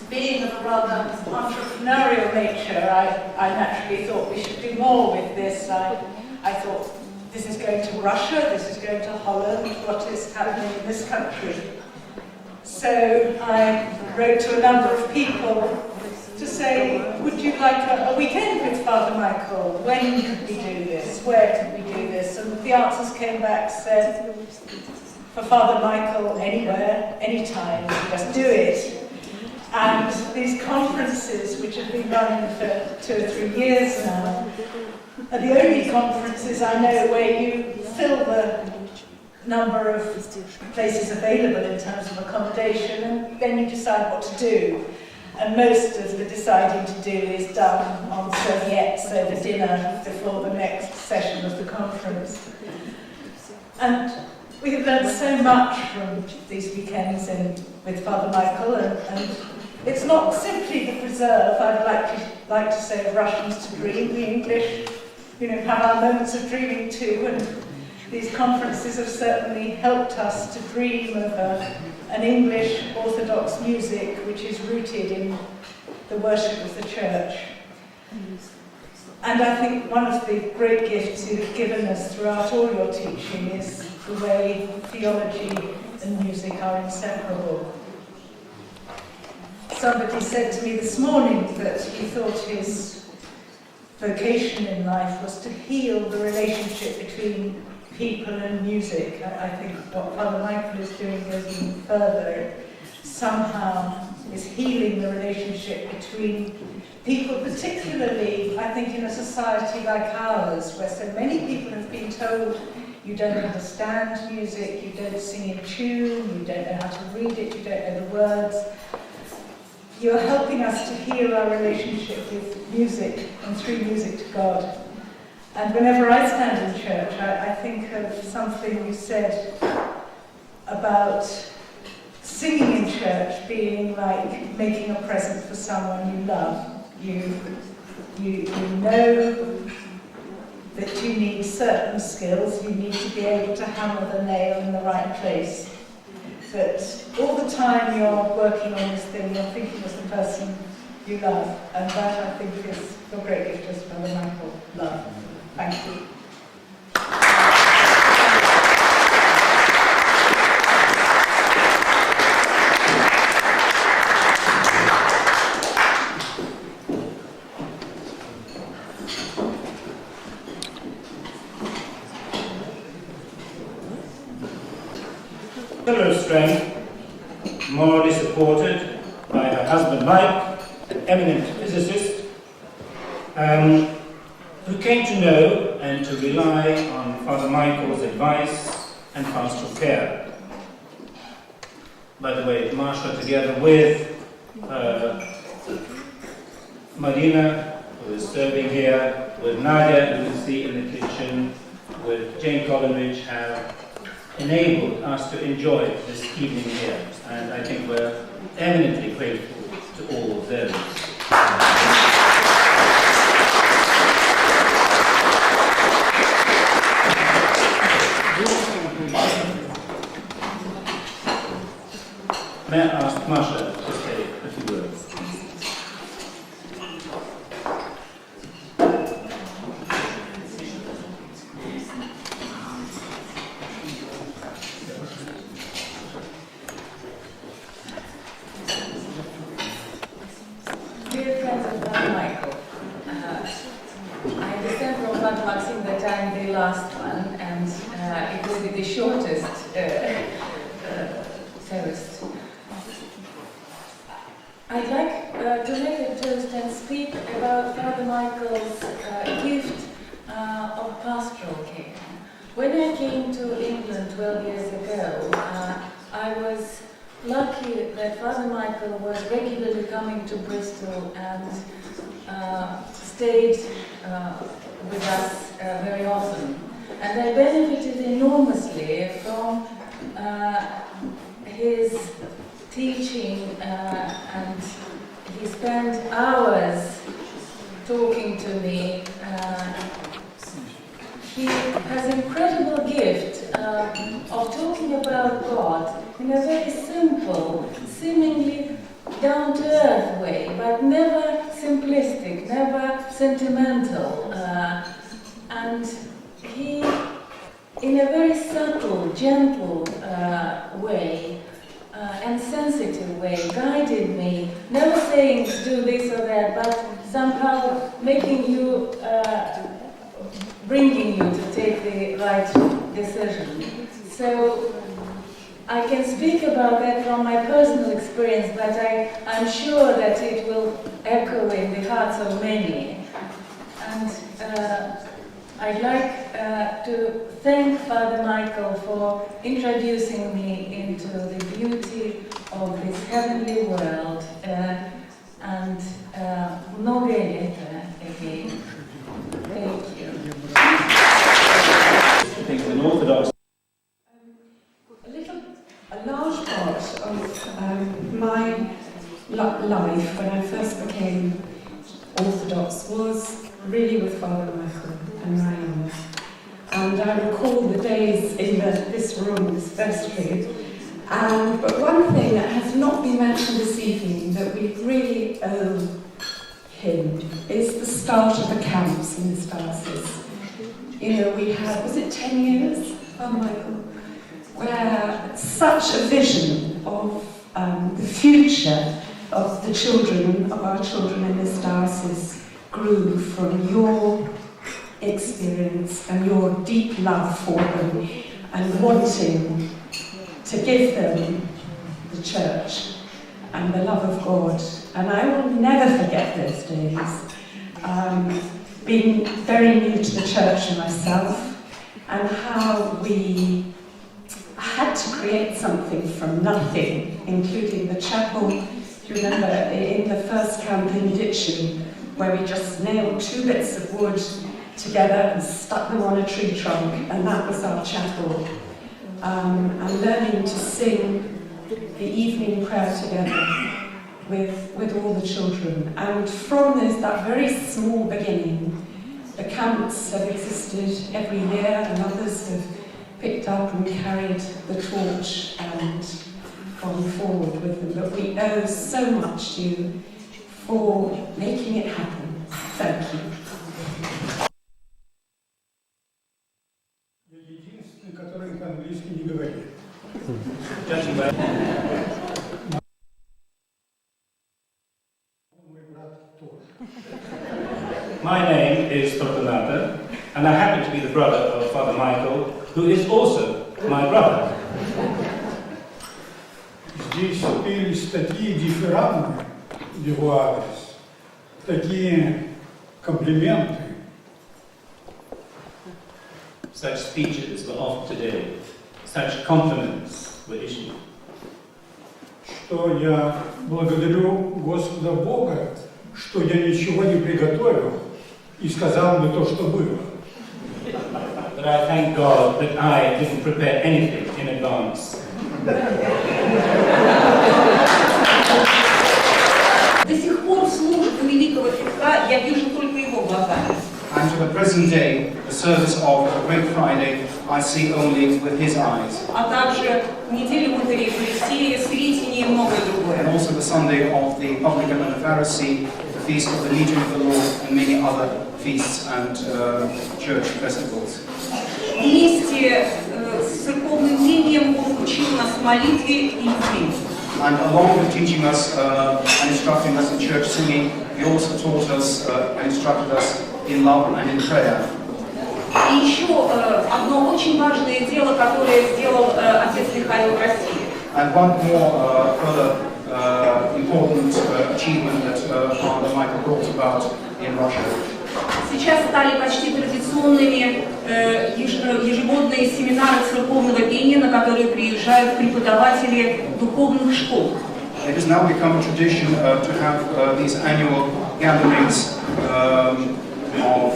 being of a rather entrepreneurial nature, I naturally thought we should do more with this. I thought, this is going to Russia, this is going to Holland, what is happening in this country? So I wrote to a number of people to say, would you like a weekend with Father Michael? When could we do this? Where could we do this? And the answers came back, said, for Father Michael, anywhere, anytime, just do it. And these conferences, which have been running for 2 or 3 years now, are the only conferences I know where you fill the number of places available in terms of accommodation, and then you decide what to do. And most of the deciding to do is done on serviettes over dinner before the next session of the conference. And we have learned so much from these weekends with Father Michael, and it's not simply the preserve. I'd like to say of Russians to dream. The English, have our moments of dreaming too, and these conferences have certainly helped us to dream of an English Orthodox music which is rooted in the worship of the Church. And I think one of the great gifts you've given us throughout all your teaching is the way theology and music are inseparable. Somebody said to me this morning that he thought his vocation in life was to heal the relationship between people and music. I think what Father Michael is doing goes even further. It somehow is healing the relationship between people, particularly, I think, in a society like ours, where so many people have been told you don't understand music, you don't sing in tune, you don't know how to read it, you don't know the words. You're helping us to heal our relationship with music and through music to God. And whenever I stand in church, I think of something you said about singing in church being like making a present for someone you love. You know that you need certain skills, you need to be able to hammer the nail in the right place. That all the time you're working on this thing, you're thinking of the person you love, and that I think is your great gift as Father Michael, love. Thank you. Pillar of strength, morally supported by her husband Mike, an eminent physicist, who came to know and to rely on Father Michael's advice and pastoral care. By the way, Marsha, together with Marina, who is serving here, with Nadia, who you see in the kitchen, with Jane Coleridge, have enabled us to enjoy this evening here. And I think we're eminently grateful to all of those. May I ask Masha to say a few words? Dear friends of Father Michael, I understand from Father Maxim that I'm the last one, and it will be the shortest first. I'd like to make a toast and speak about Father Michael's gift of pastoral care. When I came to England 12 years ago, I was lucky that Father Michael was regularly coming to Bristol and stayed with us very often. And I benefited enormously from his teaching, and he spent hours talking to me. He has an incredible gift of talking about God in a very simple, seemingly down-to-earth way, but never simplistic, never sentimental. And he, in a very subtle, gentle way and sensitive way, guided me, never saying do this or that, but somehow making you, bringing you to take the right decision. So I can speak about that from my personal experience, but I'm sure that it will echo in the hearts of many. And I'd like to thank Father Michael for introducing me into the beauty of this heavenly world, and многое лето again. Thank you. I think an Orthodox. A large part of my life when I first became Orthodox was really with Father Michael and Marianne. And I recall the days in this room, this vestry. But one thing that has not been mentioned this evening that we really owe him is the start of the camps in this diocese. You know, we had, was it 10 years, Father Michael? Where such a vision of the future of the children, of our children in this diocese, grew from your experience and your deep love for them and wanting to give them the church and the love of God. And I will never forget those days, being very new to the church myself, and how we had to create something from nothing, including the chapel. You remember in the first camp in Ditchy, where we just nailed 2 bits of wood together and stuck them on a tree trunk, and that was our chapel. And learning to sing the evening prayer together with all the children. And from that very small beginning, the camps have existed every year, and others have picked up and carried the torch and gone forward with them. But we owe so much to you for making it happen. Thank you. Я единственный, который по-английски не говорит. My name is Fortunato, and I happen to be the brother of Father Michael, who is also my brother. Здесь пелись такие дифирамбы в его адрес, такие комплименты. Such speeches were offered today, such compliments were issued. Что я благодарю Господа Бога, что я ничего не приготовил и сказал бы то, что было. But I thank God that I didn't prepare anything in advance. До сих пор службу великого Петра я вижу только его глазами. And to the present day, the service of Great Friday, I see only with his eyes. А также неделю мытарей Фарисея, Сретения и многое другое. And also the Sunday of the Publican and the Pharisee, the feast of the Legion of the Lord, and many other feasts and church festivals. Вместе с церковным мнением он учил нас молитве и любви. And along with teaching us and instructing us in church singing, he also taught us and instructed us in love and in prayer. И еще одно очень важное дело, которое сделал отец Михаил в России. And one more further important achievement that Father Michael brought about in Russia. Сейчас стали почти традиционными ежегодные семинары церковного пения, на которые приезжают преподаватели духовных школ. It has now become a tradition to have these annual gatherings of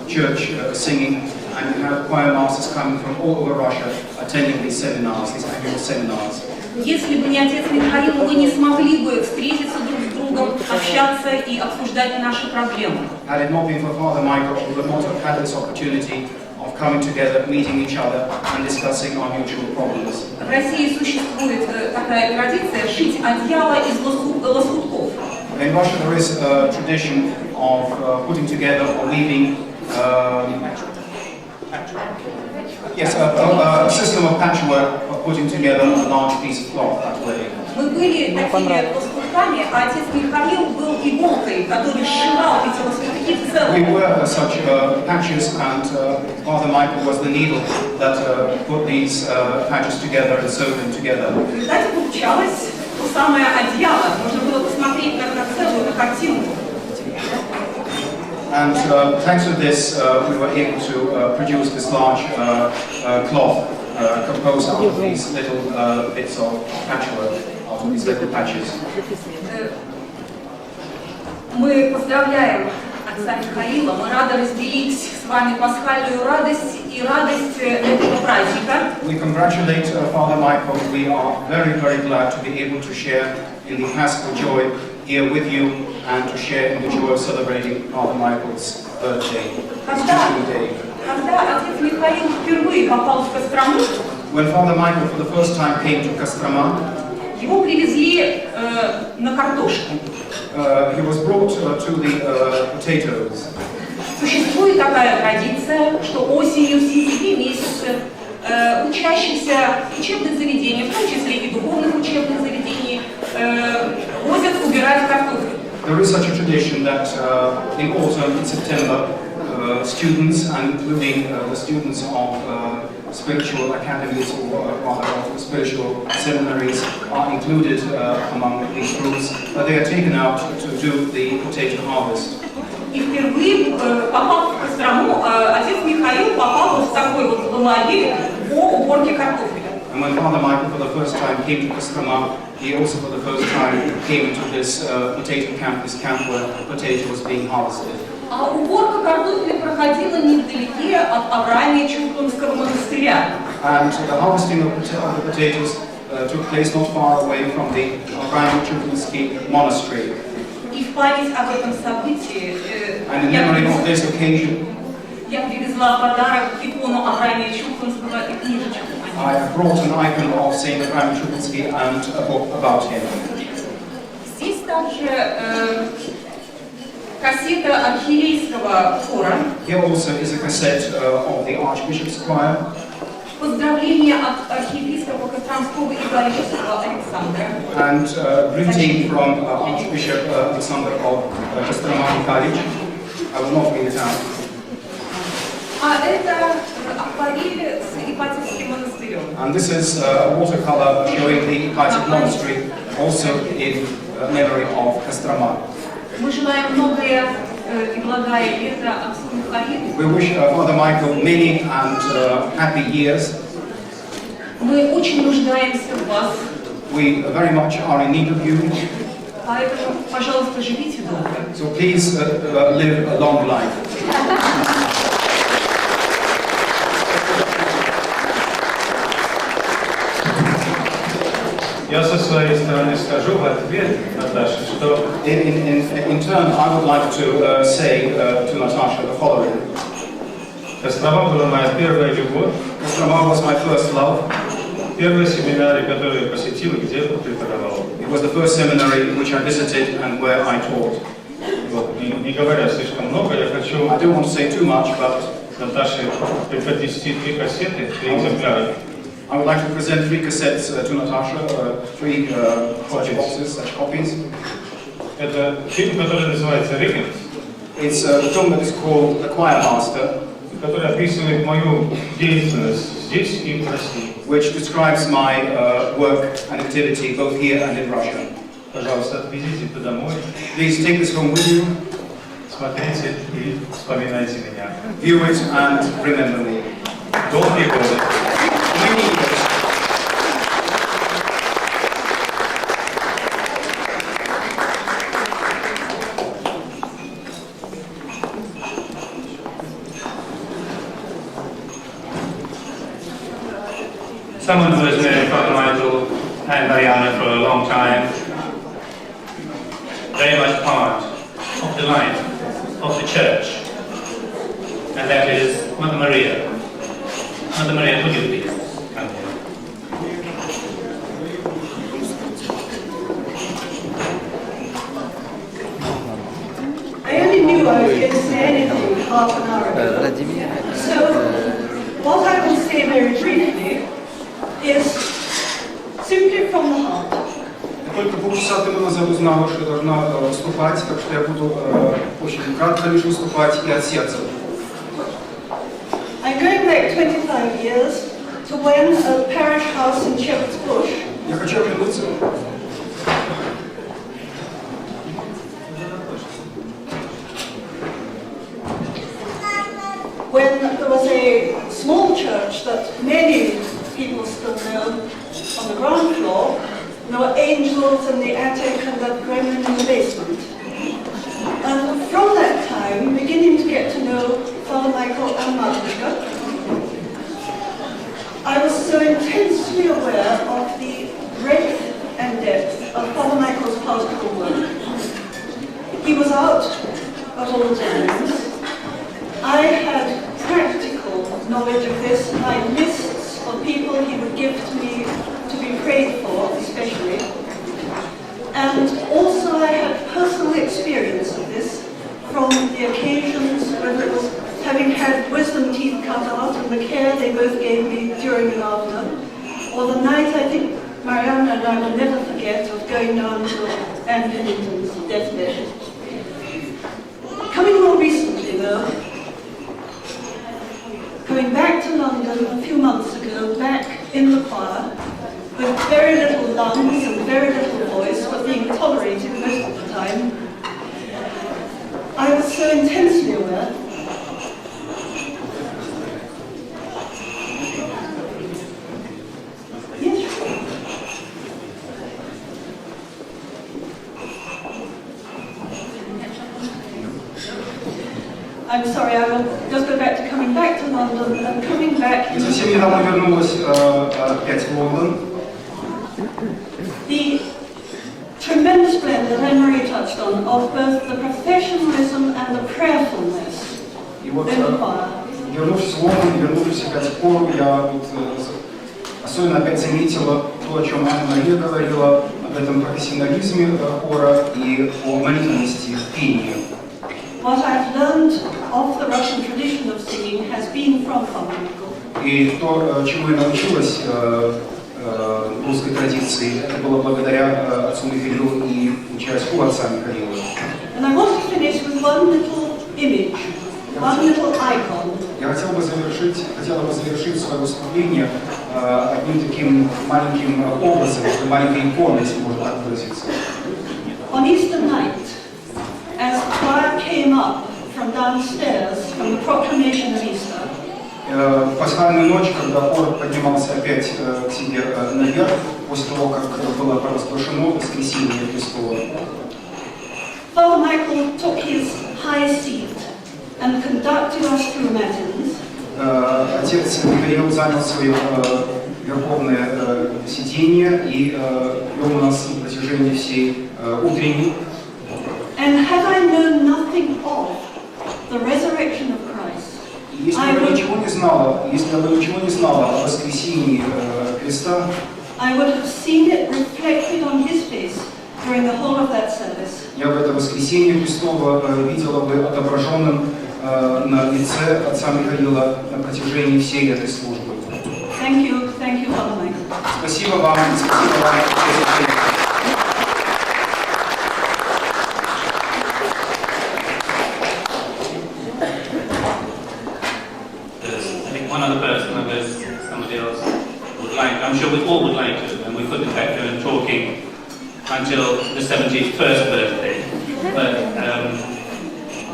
church singing, and you have choir masters coming from all over Russia attending these seminars, these annual seminars. Если бы не отец Михаил, мы не смогли бы встретиться друг с другом, общаться и обсуждать наши проблемы. Had it not been for Father Michael, we would not have had this opportunity of coming together, meeting each other and discussing our mutual problems. В России существует такая традиция шить одеяло из лоскутков. In Russia there is a tradition of putting together or weaving a system of patchwork of putting together a large piece of cloth that way. Мы были такими лоскутками, а отец Михаил был иголкой, который сшивал эти лоскутки в целом. We were such patches, and Father Michael was the needle that put these patches together and sewed them together. В результате получалось то самое одеяло. Можно было посмотреть на целую, на картинку. And thanks to this, we were able to produce this large cloth composed out of these little bits of patchwork, out of these little patches. Мы поздравляем отца Михаила, мы рады разделить с вами пасхальную радость и радость этого праздника. We congratulate Father Michael. We are very, very glad to be able to share in the Paschal joy here with you and to share in the joy of celebrating Father Michael's birthday, his jubilee day. Когда отец Михаил впервые попал в Кострому, When Father Michael for the first time came to Kostroma, его привезли на картошку. He was brought to the potatoes. Существует такая традиция, что осенью, в сентябре месяце учащихся учебных заведений, в том числе и духовных учебных заведений, возят убирать картофель. There is such a tradition that in autumn, in September, students, and including the students of spiritual academies or rather of spiritual seminaries, are included among these groups. They are taken out to do the potato harvest. И впервые, попав в Кострому, отец Михаил попал в такой вот лагерь по уборке картофеля. And when Father Michael for the first time came to Kostroma, he also for the first time came into this potato camp, this camp where potato was being harvested. А уборка картофеля проходила невдалеке от Авраамия Чуртонского монастыря. And the harvesting of the potatoes took place not far away from the Avraam Churtonsky monastery. И в память об этом событии And in memory of this occasion, я привезла подарок икону Авраамия Чуртонского и книжечку. I have brought an icon of Saint Avram Churtonsky and a book about him. Здесь также кассета архиерейского хора. Here also is a cassette of the Archbishop's choir. Поздравления от архиепископа Костромского и Галического Александра. And greeting from Archbishop Alexander of Kostroma College. I will not read it out. А это акварель с Ипатьевским монастырем. And this is a watercolor showing the Ipatiev monastery, also in memory of Kostroma. Мы желаем многое и благое лето отцу Михаилу. We wish Father Michael many and happy years. Мы очень нуждаемся в вас. We very much are in need of you. Поэтому, пожалуйста, живите долго. So please live a long life. Я со своей стороны скажу в ответ, Наташе, что in turn, I would like to say to Natasha the following. Кострома была моя первая любовь. Kostroma was my first love. Первый семинарий, который я посетил, где я преподавал. It was the first seminary which I visited and where I taught. Вот, не говоря слишком много, я хочу... I don't want to say too much, but Наташе преподнести 3 кассеты, 3 экземпляра. I would like to present 3 cassettes to Natasha, 3 such boxes, such copies. Это фильм, который называется «Регент». It's a film that is called The Choir Master, который описывает мою деятельность здесь и в России. Which describes my work and activity both here and in Russia. Пожалуйста, отвезите это домой. Please take this home with you. Смотрите и вспоминайте меня. View it and remember me. Долгие годы. Many years. Someone who has known Father Michael and Mariana for a long time, very much part of the life of the church, and that is Mother Maria. Mother Maria, would you please come here? I only knew I was going to say anything half an hour ago. So, what I will say very briefly is simply from the heart. Только полчаса тому назад узнала, что я должна выступать, так что я буду очень кратко лишь выступать и от сердца. I'm going back 25 years to when a parish house in Shepherd's Bush. Я хочу оглянуться. When there was a small church that many people still know on the ground floor, there were angels in the attic and that gremlin in the basement. And from that time, beginning to get to know Father Michael and Martha, I was so intensely aware of the breadth and depth of Father Michael's pastoral work. He was out at all times. I had practical knowledge of this. I had lists of people he would give to me to be prayed for, especially. And also I had personal experience of this from the occasions, whether it was having had wisdom teeth cut out and the care they both gave me during and after, or the night I think Mariana and I will never forget of going down to Anne Pennington's deathbed. Coming more recently though, coming back to London a few months ago, back in the choir, with very little lungs and very little voice, but being tolerated most of the time, I was so intensely aware. Yes. I'm sorry, I will just go back to coming back to London and coming back. Я совсем недавно вернулась опять в Лондон. The tremendous blend that Anne-Marie touched on of both the professionalism and the prayerfulness И вот, in the choir. вернувшись в Лондон, вернувшись опять в хору, я вот, особенно опять заметила то, о чем Анна-Мария говорила, об этом профессионализме хора и о молитвенности пения. What I've learned of the Russian tradition of singing has been from Father Michael. И то, чему я научилась в русской традиции, это было благодаря отцу Михаилу и учась у отца Михаила. And I want to finish with one little image, one little icon. Я хотела бы завершить свое выступление одним таким маленьким образом, маленькой иконой, если можно так выразиться. On Easter night, as the choir came up from downstairs from the proclamation of Easter, В пасхальную ночь, когда хор поднимался опять к себе наверх, после того, как было провозглашено воскресение Христово, Father Michael took his high seat and conducted us through matins. Отец Михаил занял свое верховное сиденье и вел нас на протяжении всей утренней. And had I known nothing of the resurrection of Christ, Если бы я ничего не знала о воскресении Христа, I would have seen it reflected on his face during the whole of that service. я бы это воскресение Христово видела бы отображенным на лице отца Михаила на протяжении всей этой службы. Thank you, Father Michael. Спасибо вам, спасибо вам. One other person, unless somebody else would like, I'm sure we all would like to, and we could in fact go on talking. I until the 71st birthday. But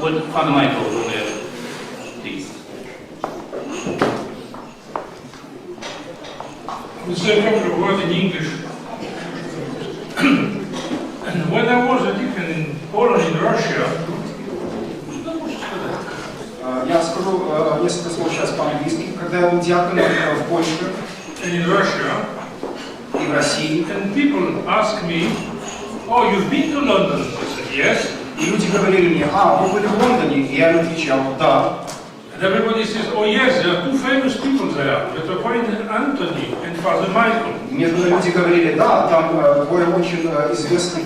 would Father Michael will please? We say a couple of words in English. And when I was a deacon in Poland, in Russia, Я скажу несколько слов сейчас по-английски. Когда я был диаконом в Польше in Russia, и в России, and people ask me, "Oh, you've been to London?" I said, "Yes." и люди говорили мне, вы были в Лондоне? И я им отвечал, да. And everybody says, "Oh yes, there are two famous people there, Metropolitan Anthony and Father Michael." Мне люди говорили, да, там двое очень известных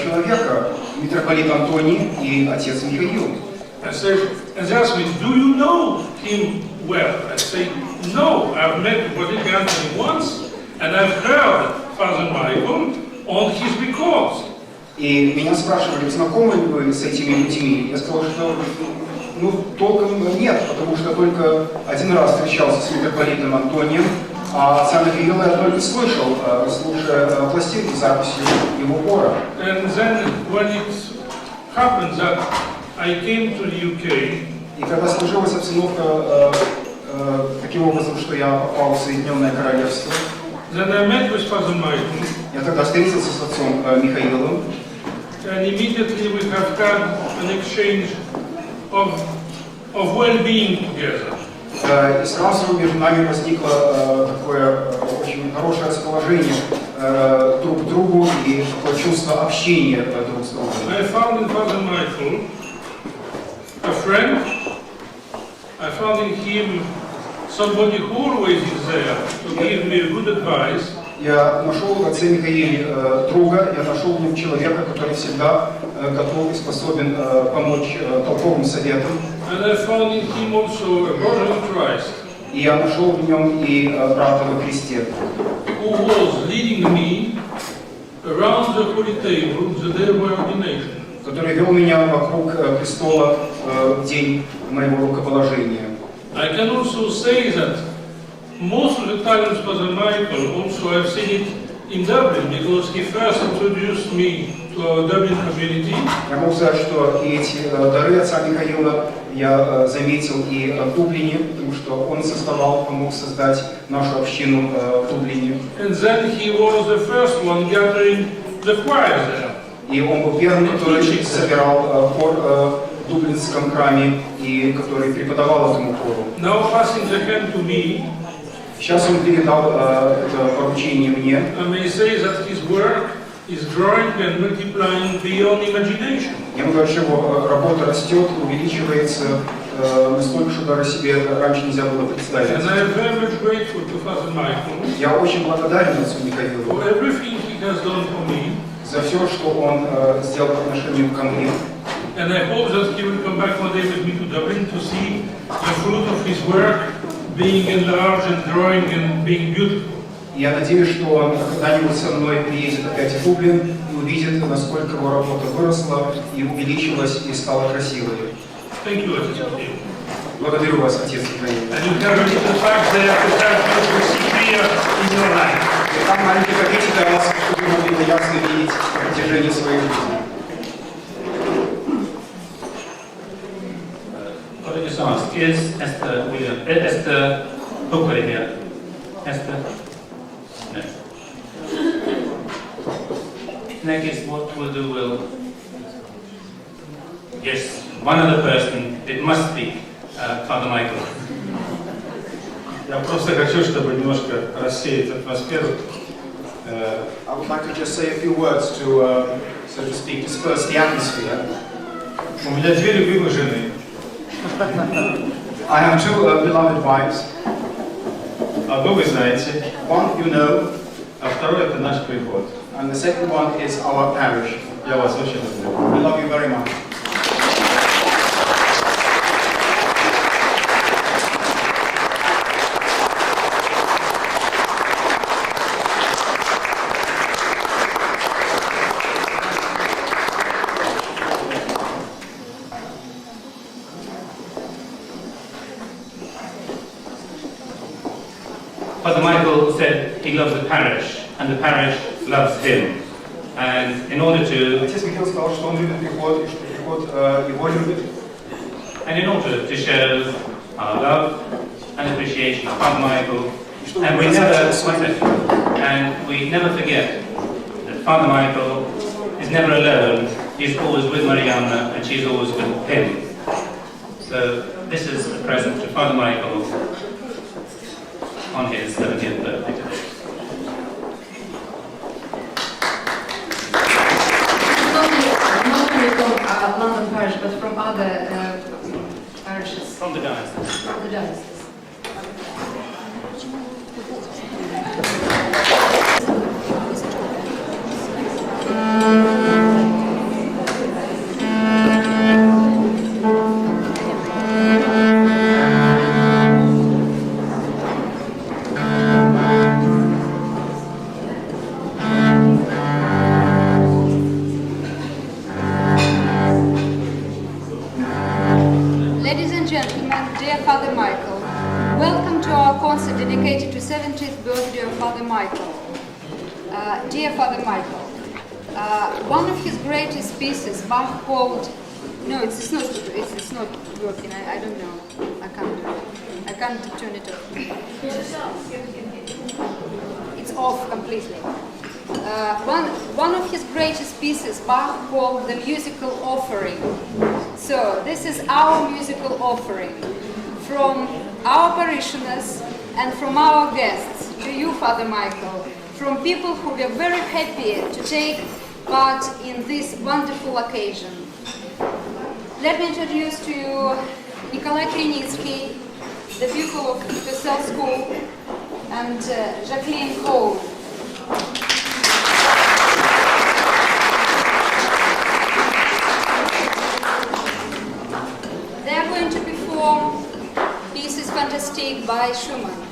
человека, митрополит Антоний и отец Михаил. And they ask me, "Do you know him well?" I say, "No, I've met Metropolitan Anthony once, and I've heard Father Michael on his records." И меня спрашивали, знакомы ли вы с этими людьми? Я сказал, что толком нет, потому что только один раз встречался с митрополитом Антонием, а отца Михаила я только слышал, слушая пластинки с записью его хора. And then when it happened that I came to the UK, и когда сложилась обстановка таким образом, что я попал в Соединенное Королевство, then I met with Father Michael, я тогда встретился с отцом Михаилом, and immediately we have had an exchange of well-being together. И сразу между нами возникло такое очень хорошее расположение друг к другу и такое чувство общения друг с другом. I found in Father Michael a friend. I found in him somebody who always is there to give me good advice. Я нашел в отце Михаиле друга, я нашел в нем человека, который всегда готов и способен помочь толковым советам. And I found in him also a brother in Christ. И я нашел в нем и брата во Христе, who was leading me around the holy table the day of my ordination. который вел меня вокруг престола в день моего рукоположения. I can also say that most of the times Father Michael, also I've seen it in Dublin, because he first introduced me to our Dublin community. Я могу сказать, что и эти дары отца Михаила я заметил и в Дублине, потому что он создавал, помог создать нашу общину в Дублине. And then he was the first one gathering the choir there. И он был первым, который собирал хор в Дублинском храме и который преподавал этому хору. Now passing the hand to me, сейчас он передал это поручение мне. I may say that his work is growing and multiplying beyond imagination. Я могу говорить, что его работа растет, увеличивается настолько, что даже себе раньше нельзя было представить. And I am very much grateful to Father Michael. Я очень благодарен отцу Михаилу for everything he has done for me. За все, что он сделал по отношению ко мне. And I hope that he will come back one day with me to Dublin to see the fruit of his work being enlarged and growing and being beautiful. Я надеюсь, что он когда-нибудь со мной приедет опять в Дублин и увидит, насколько его работа выросла и увеличилась и стала красивой. Thank you, Отец Михаил. Благодарю вас, Отец Михаил. And you have a little fact there to help you to see clear in your life. И там маленький пакетик для вас, чтобы вы могли ясно видеть на протяжении своей жизни. Is Esther William, Esther Hooker here? Esther? No. Next, what we'll do, yes, one other person, it must be Father Michael. Я просто хочу, чтобы немножко рассеять атмосферу. I would like to just say a few words to, so to speak, disperse the atmosphere. У меня две любимых жены. I have two beloved wives. Одну вы знаете. One you know. А второй это наш приход. And the second one is our parish. Я вас очень люблю. We love you very much. Father Michael said he loves the parish, and the parish loves him. And in order to... Отец Михаил сказал, что он любит приход, и что приход его любит. And in order to show our love and appreciation of Father Michael, and we never forget that Father Michael is never alone. He's always with Marianna, and she's always with him. So this is a present to Father Michael on his 70th birthday today. Not only from London parish, but from other parishes. From the diocese. From the diocese. Ladies and gentlemen, dear Father Michael, welcome to our concert dedicated to 70th birthday of Father Michael. Dear Father Michael, one of his greatest pieces, Bach called... No, it's not working, I don't know. I can't do it. I can't turn it off. It's off completely. One of his greatest pieces, Bach called the musical offering. So this is our musical offering from our parishioners and from our guests to you, Father Michael, from people who were very happy to take part in this wonderful occasion. Let me introduce to you Nikolai Krenitsky, the pupil of Cathedral School, and Jacqueline Cole. They are going to perform pieces Fantastique by Schumann.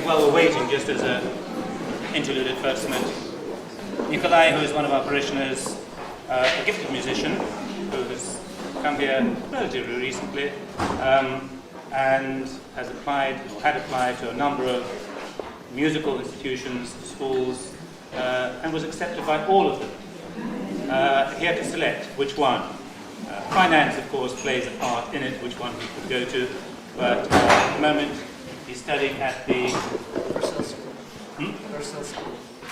While we're waiting, just as an interlude advertisement, Nikolai, who is one of our parishioners, a gifted musician who has come here relatively recently and has applied or had applied to a number of musical institutions, schools, and was accepted by all of them. He had to select which one. Finance, of course, plays a part in it, which one he could go to, but at the moment he's studying at the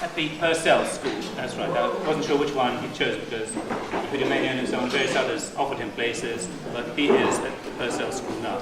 At the Purcell School, that's right. I wasn't sure which one he chose because Hudimanian and so on, various others offered him places, but he is at the Purcell School now.